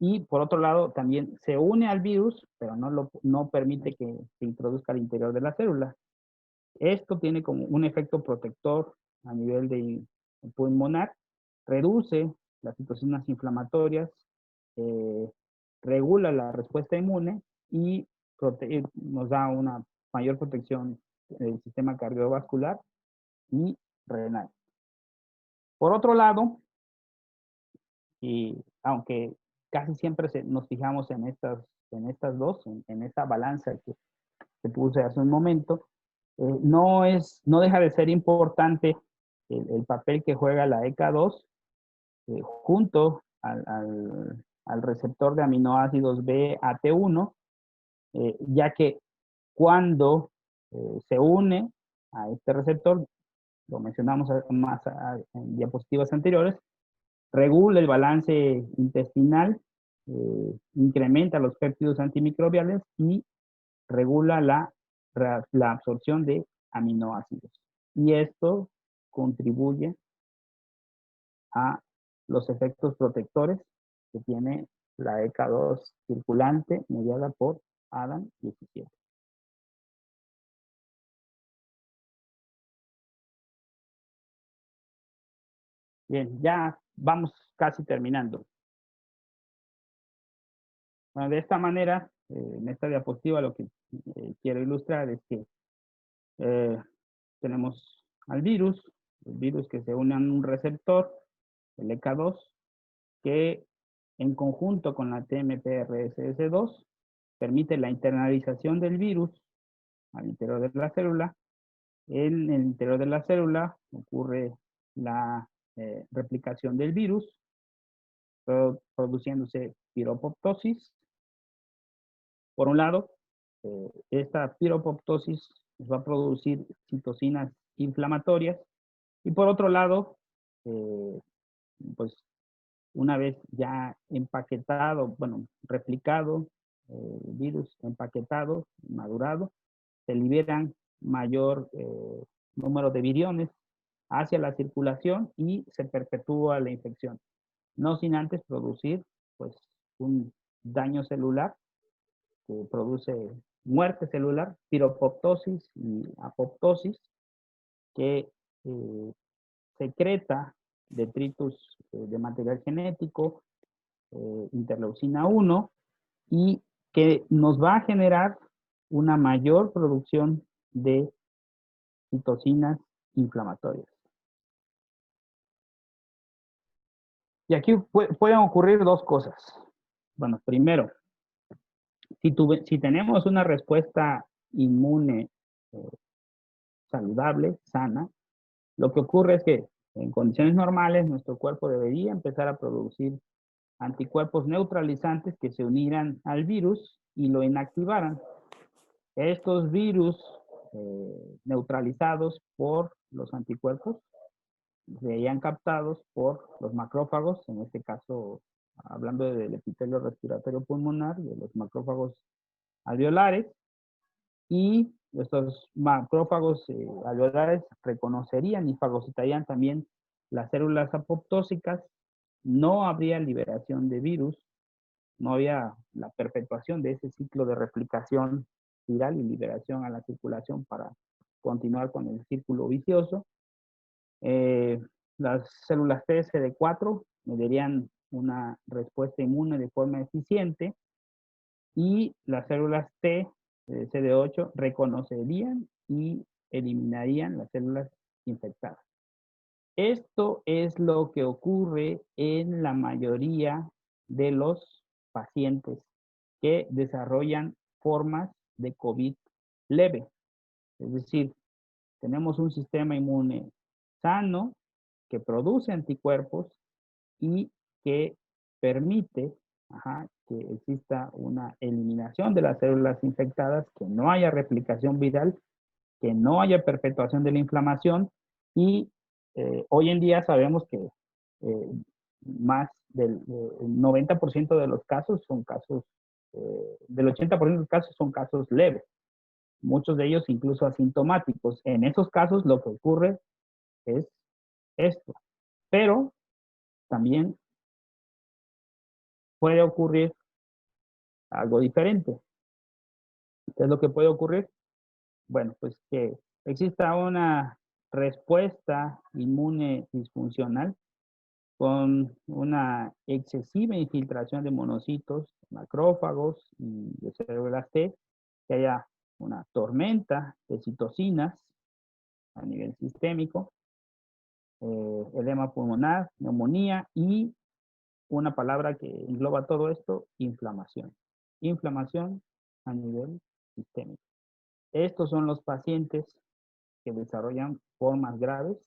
Y por otro lado, también se une al virus, pero no permite que se introduzca al interior de la célula. Esto tiene como un efecto protector a nivel de pulmonar, reduce las citocinas inflamatorias, eh, regula la respuesta inmune y nos da una mayor protección del sistema cardiovascular y renal. Por otro lado, y aunque casi siempre nos fijamos en estas dos, en esta balanza que puse hace un momento, no deja de ser importante el papel que juega la ECA2 junto al receptor de aminoácidos BAT1, ya que cuando se une a este receptor, lo mencionamos más en diapositivas anteriores, regula el balance intestinal, incrementa los péptidos antimicrobiales y regula la absorción de aminoácidos. Y esto contribuye a los efectos protectores que tiene la ECA2 circulante mediada por ADAM17. Bien, ya vamos casi terminando. Bueno, de esta manera, en esta diapositiva lo que quiero ilustrar es que tenemos al virus, el virus que se une a un receptor, el ECA2, que en conjunto con la TMPRSS2, permite la internalización del virus al interior de la célula. En el interior de la célula ocurre la replicación del virus, produciéndose piropoptosis. Por un lado, esta piropoptosis va a producir citocinas inflamatorias y por otro lado, pues una vez ya empaquetado, bueno, replicado, el virus empaquetado, madurado, se liberan mayor número de viriones hacia la circulación y se perpetúa la infección, no sin antes producir pues un daño celular que produce muerte celular, piropoptosis y apoptosis, que secreta detritus de material genético, interleucina 1, y que nos va a generar una mayor producción de citocinas inflamatorias. Y aquí pueden ocurrir dos cosas. Bueno, primero, si tenemos una respuesta inmune saludable, sana, lo que ocurre es que en condiciones normales nuestro cuerpo debería empezar a producir anticuerpos neutralizantes que se unieran al virus y lo inactivaran. Estos virus neutralizados por los anticuerpos serían captados por los macrófagos, en este caso hablando del epitelio respiratorio pulmonar, de los macrófagos alveolares, y estos macrófagos alveolares reconocerían y fagocitarían también las células apoptósicas. No habría liberación de virus, no había la perpetuación de ese ciclo de replicación viral y liberación a la circulación para continuar con el círculo vicioso. Las células T CD4 me darían una respuesta inmune de forma eficiente y las células T CD8 reconocerían y eliminarían las células infectadas. Esto es lo que ocurre en la mayoría de los pacientes que desarrollan formas de COVID leve. Es decir, tenemos un sistema inmune sano que produce anticuerpos y que permite que exista una eliminación de las células infectadas, que no haya replicación viral, que no haya perpetuación de la inflamación y hoy en día sabemos que más del 90% de los casos son casos, del 80% de los casos son casos leves, muchos de ellos incluso asintomáticos. En esos casos lo que ocurre es esto, pero también puede ocurrir algo diferente. ¿Qué es lo que puede ocurrir? Bueno, pues que exista una respuesta inmune disfuncional con una excesiva infiltración de monocitos, macrófagos y de células T, que haya una tormenta de citocinas a nivel sistémico, edema pulmonar, neumonía y una palabra que engloba todo esto, inflamación. Inflamación a nivel sistémico. Estos son los pacientes que desarrollan formas graves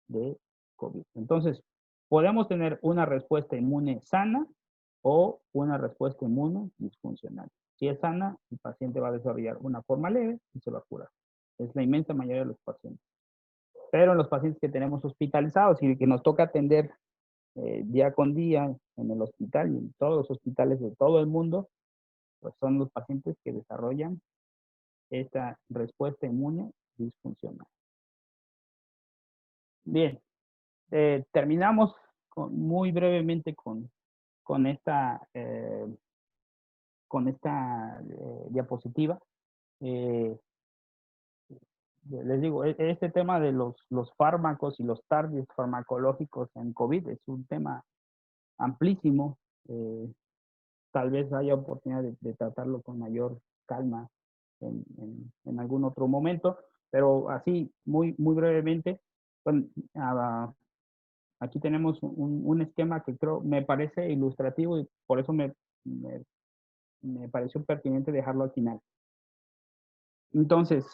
de COVID. Entonces, podemos tener una respuesta inmune sana o una respuesta inmune disfuncional. Si es sana, el paciente va a desarrollar una forma leve y se va a curar. Es la inmensa mayoría de los pacientes. Pero en los pacientes que tenemos hospitalizados y que nos toca atender día con día en el hospital y en todos los hospitales de todo el mundo, pues son los pacientes que desarrollan esta respuesta inmune disfuncional. Bien, terminamos muy brevemente con esta, diapositiva. Les digo, este tema de los fármacos y los targets farmacológicos en COVID es un tema amplísimo. Tal vez haya oportunidad de tratarlo con mayor calma en algún otro momento, pero así, muy brevemente, bueno, Aquí tenemos un esquema que creo me parece ilustrativo y por eso me pareció pertinente dejarlo al final. Entonces,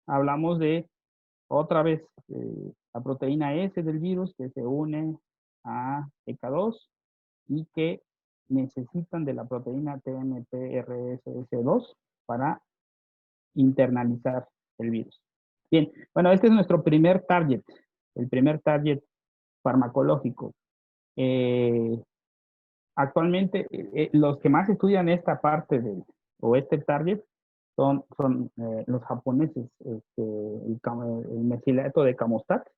hablamos de otra vez la proteína S del virus que se une a EK2 y que necesitan de la proteína TMPRSS2 para internalizar el virus. Bien, bueno, este es nuestro primer target, el primer target farmacológico. Actualmente, los que más estudian esta parte o este target son los japoneses, el mesilato de Camostat.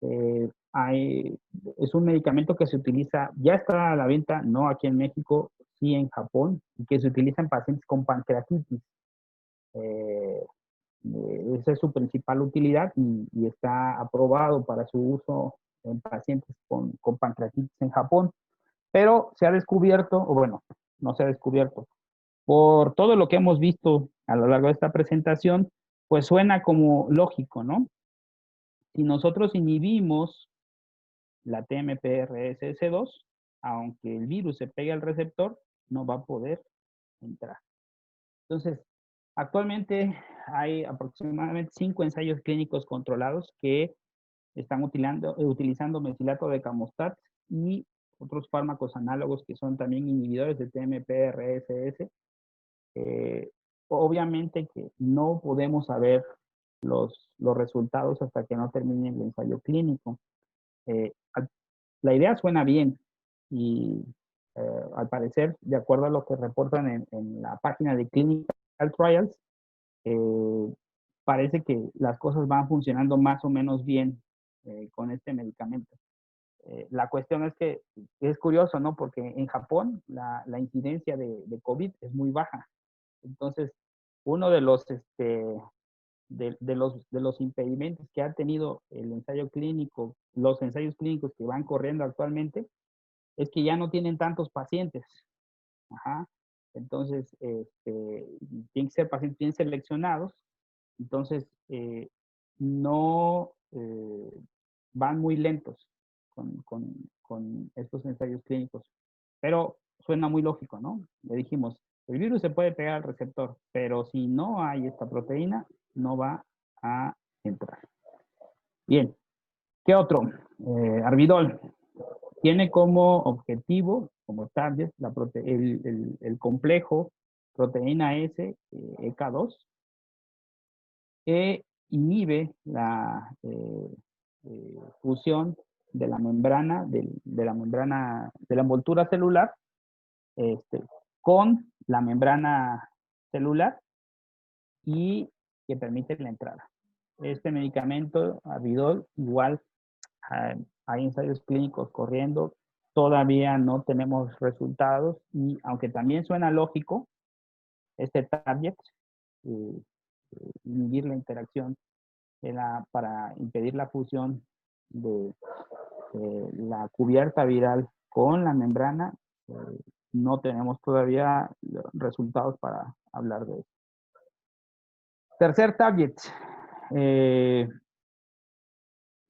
Es un medicamento que se utiliza, ya está a la venta, no aquí en México, sí en Japón, y que se utiliza en pacientes con pancreatitis. Eh, Esa es su principal utilidad y está aprobado para su uso en pacientes con pancreatitis en Japón. Pero se ha descubierto, o bueno, no se ha descubierto, por todo lo que hemos visto a lo largo de esta presentación, pues suena como lógico, ¿no? Si nosotros inhibimos la TMPRSS2, aunque el virus se pegue al receptor, no va a poder entrar. Entonces, actualmente hay aproximadamente 5 ensayos clínicos controlados que están utilizando mesilato de Camostat y otros fármacos análogos que son también inhibidores de TMPRSS. Obviamente que no podemos saber los resultados hasta que no termine el ensayo clínico. La idea suena bien y al parecer, de acuerdo a lo que reportan en la página de Clinical Trials, parece que las cosas van funcionando más o menos bien con este medicamento. La cuestión es que es curioso, ¿no? Porque en Japón la incidencia de COVID es muy baja. Entonces, uno de los impedimentos que ha tenido el ensayo clínico, los ensayos clínicos que van corriendo actualmente, es que ya no tienen tantos pacientes. Ajá. Entonces, tienen que ser pacientes bien seleccionados. Entonces, no van muy lentos con estos ensayos clínicos. Pero suena muy lógico, ¿no? Le dijimos, el virus se puede pegar al receptor, pero si no hay esta proteína, no va a entrar. Bien, ¿qué otro? Arbidol tiene como objetivo, como target, el complejo proteína S, EK2, que inhibe la fusión de la membrana, de la membrana, de la envoltura celular, con la membrana celular y que permite la entrada. Este medicamento, Arbidol, igual hay ensayos clínicos corriendo, todavía no tenemos resultados y aunque también suena lógico, este target, inhibir la interacción para impedir la fusión de la cubierta viral con la membrana, no tenemos todavía resultados para hablar de eso. Tercer target,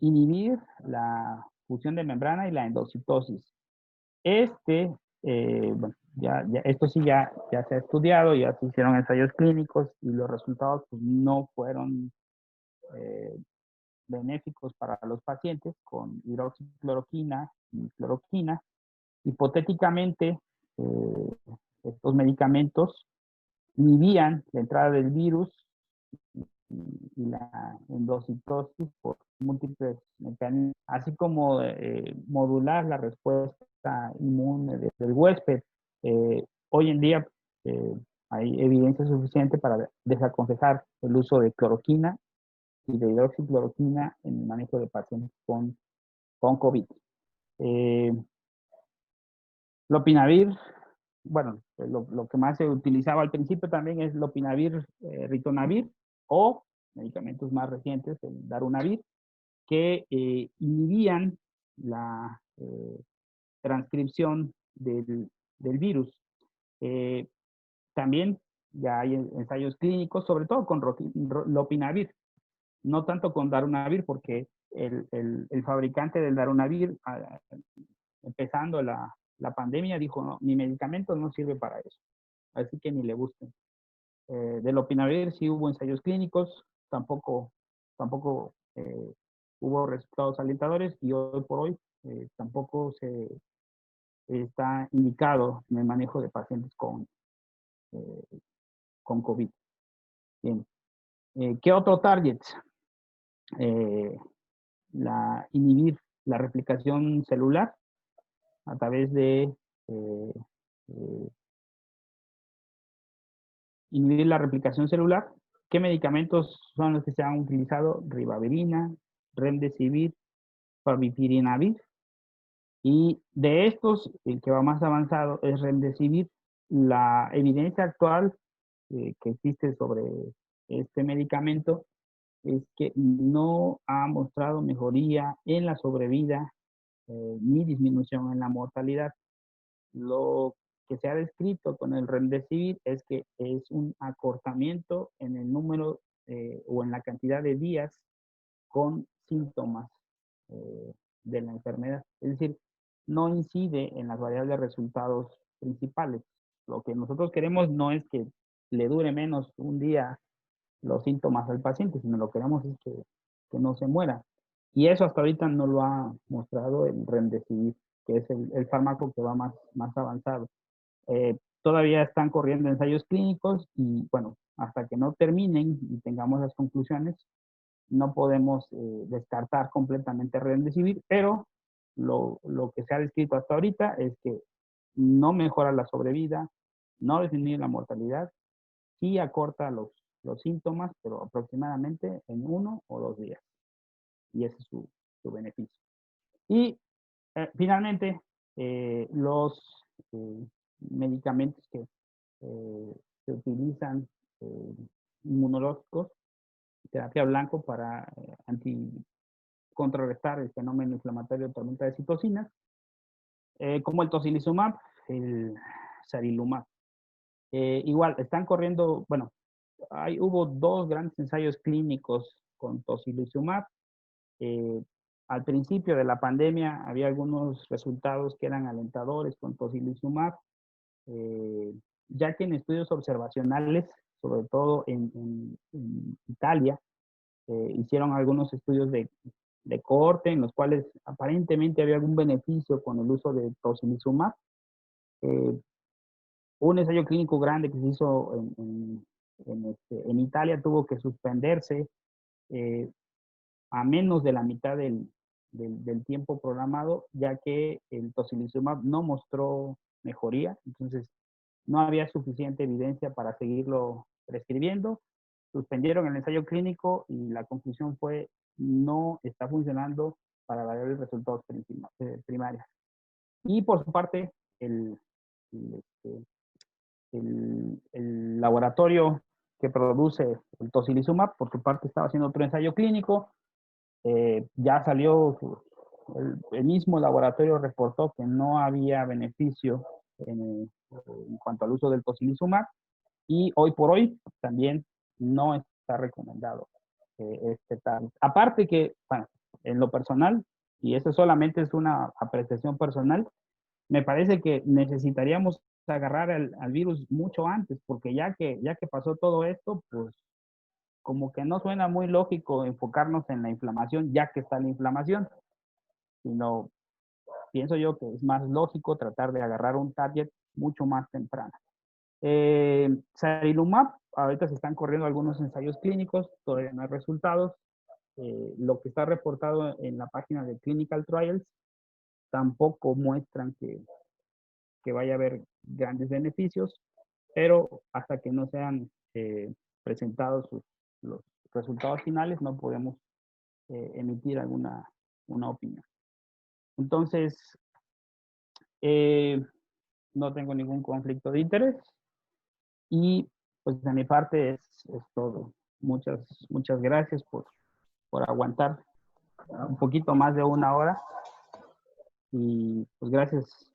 inhibir la fusión de membrana y la endocitosis. Bueno, esto sí ya se ha estudiado, ya se hicieron ensayos clínicos y los resultados pues, no fueron benéficos para los pacientes con hidroxicloroquina y cloroquina. Hipotéticamente, estos medicamentos inhibían la entrada del virus y la endocitosis por múltiples mecanismos, así como modular la respuesta inmune del huésped. Hoy en día hay evidencia suficiente para desaconsejar el uso de cloroquina y de hidroxicloroquina en el manejo de pacientes con COVID. Lopinavir, bueno, lo que más se utilizaba al principio también es lopinavir, ritonavir o medicamentos más recientes, el darunavir, que inhibían la transcripción del virus. También ya hay ensayos clínicos, sobre todo con lopinavir, no tanto con darunavir, porque el fabricante del darunavir, empezando la pandemia, dijo, no, mi medicamento no sirve para eso, así que ni le busquen. Del opinavir sí hubo ensayos clínicos, tampoco hubo resultados alentadores, y hoy por hoy tampoco se está indicado en el manejo de pacientes con COVID. Bien. ¿Qué otro target? Inhibir la replicación celular a través de inhibir la replicación celular. ¿Qué medicamentos son los que se han utilizado? Ribavirin, Remdesivir, Favipiravir. Y de estos, el que va más avanzado es Remdesivir. La evidencia actual que existe sobre este medicamento es que no ha mostrado mejoría en la sobrevida ni disminución en la mortalidad. Lo que se ha descrito con el Remdesivir es que es un acortamiento en el número o en la cantidad de días con síntomas de la enfermedad. Es decir, no incide en las variables de resultados principales. Lo que nosotros queremos no es que le dure menos un día los síntomas al paciente, sino lo que queremos es que no se muera. Y eso hasta ahorita no lo ha mostrado el Remdesivir, que es el fármaco que va más avanzado. Todavía están corriendo ensayos clínicos y, bueno, hasta que no terminen y tengamos las conclusiones, no podemos descartar completamente Remdesivir, pero lo que se ha descrito hasta ahorita es que no mejora la sobrevida, no disminuye la mortalidad, sí acorta los síntomas, pero aproximadamente en 1 o 2 días. Y ese es su beneficio. Y finalmente, los medicamentos que se utilizan inmunológicos, terapia blanco para contrarrestar el fenómeno inflamatorio de tormenta de citocinas, como el tocilizumab, el sarilumab. Igual, están corriendo, bueno, hubo 2 grandes ensayos clínicos con tocilizumab. Al principio de la pandemia había algunos resultados que eran alentadores con tocilizumab, ya que en estudios observacionales, sobre todo en Italia, hicieron algunos estudios de cohorte en los cuales aparentemente había algún beneficio con el uso de tocilizumab. Un ensayo clínico grande que se hizo en Italia tuvo que suspenderse a menos de la mitad del tiempo programado, ya que el tocilizumab no mostró mejoría, entonces no había suficiente evidencia para seguirlo prescribiendo. Suspendieron el ensayo clínico y la conclusión fue no está funcionando para dar resultados primarios. Y por su parte, el laboratorio que produce el tocilizumab, por su parte estaba haciendo otro ensayo clínico, ya salió, el mismo laboratorio reportó que no había beneficio en cuanto al uso del tocilizumab, y hoy por hoy también no está recomendado tal. Aparte que, bueno, en lo personal, y eso solamente es una apreciación personal, me parece que necesitaríamos agarrar al virus mucho antes, porque ya que pasó todo esto, pues como que no suena muy lógico enfocarnos en la inflamación ya que está la inflamación, sino pienso yo que es más lógico tratar de agarrar un target mucho más temprano. Sarilumab, ahorita se están corriendo algunos ensayos clínicos, todavía no hay resultados. Lo que está reportado en la página de Clinical Trials tampoco muestran que vaya a haber grandes beneficios, pero hasta que no sean presentados los resultados finales no podemos emitir una opinión. Entonces, no tengo ningún conflicto de interés y pues de mi parte es todo. Muchas gracias por aguantar un poquito más de 1 hora y pues gracias.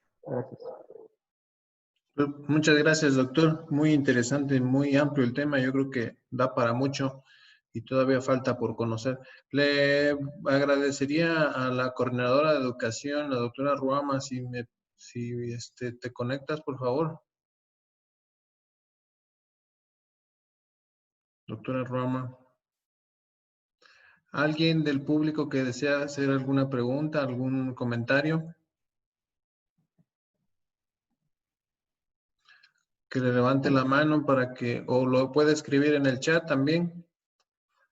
Muchas gracias, doctor. Muy interesante, muy amplio el tema. Yo creo que da para mucho. y todavía falta por conocer. Le agradecería a la coordinadora de educación, la doctora Ruama, si te conectas, por favor. Doctora Ruama. ¿Alguien del público que desea hacer alguna pregunta, algún comentario? Que le levante la mano para que, o lo puede escribir en el chat también.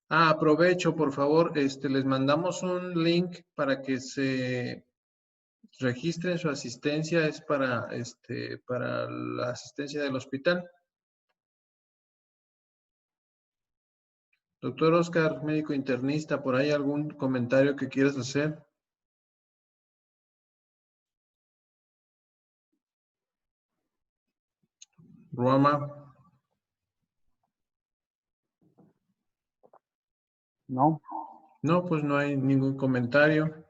Aprovecho, por favor, les mandamos un link para que se registren su asistencia, es para la asistencia del hospital. Doctor Oscar, médico internista, ¿por ahí algún comentario que quieras hacer? Ruama.
No.
No, pues no hay ningún comentario.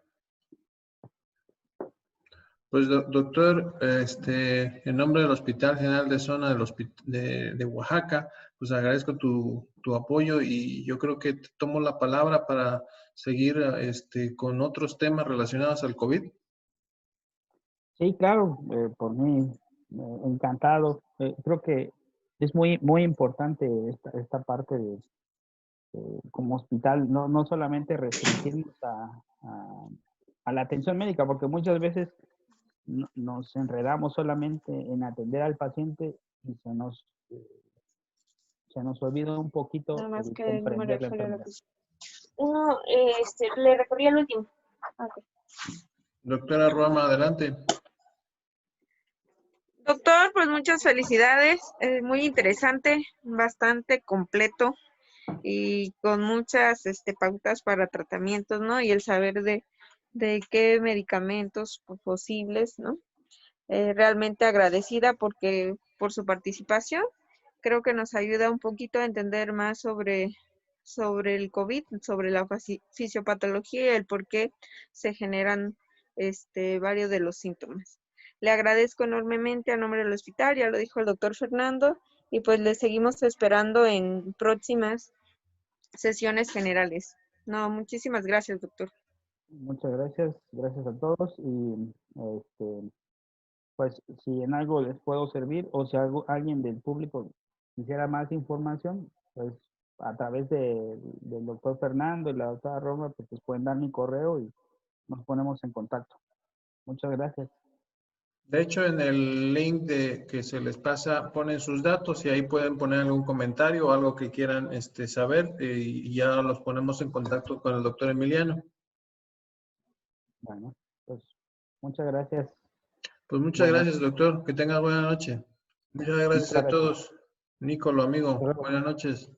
Pues doctor, en nombre del Hospital General de Zona de Oaxaca, pues agradezco tu apoyo y yo creo que te tomo la palabra para seguir con otros temas relacionados al COVID.
Sí, claro, por mí, encantado. Creo que es muy, muy importante esta parte de, como hospital, no solamente restringirnos a la atención médica, porque muchas veces nos enredamos solamente en atender al paciente y se nos olvida un poquito
Nada más
el
que el número
comprender
de
la
folio.
enfermedad.
Uno, le recorrí el último. Okay.
Doctora Ruama, adelante.
Doctor, pues muchas felicidades. Muy interesante, bastante completo y con muchas pautas para tratamientos, ¿no? Y el saber de qué medicamentos posibles, ¿no? Realmente agradecida por su participación. Creo que nos ayuda un poquito a entender más sobre el COVID, sobre la fisiopatología y el por qué se generan varios de los síntomas. Le agradezco enormemente a nombre del hospital, ya lo dijo el doctor Fernando, y pues le seguimos esperando en próximas sesiones generales. No, muchísimas gracias, doctor.
Muchas gracias a todos y pues si en algo les puedo servir o si alguien del público quisiera más información, pues a través del doctor Fernando y la doctora Roma, pues pueden dar mi correo y nos ponemos en contacto. Muchas gracias.
De hecho, en el link que se les pasa, ponen sus datos y ahí pueden poner algún comentario o algo que quieran saber y ya los ponemos en contacto con el doctor Emiliano.
Bueno, pues muchas gracias.
Pues muchas gracias, doctor. Que tenga buena noche. Muchas gracias
Muchas
a
gracias.
todos. Nicolo, amigo, buenas noches.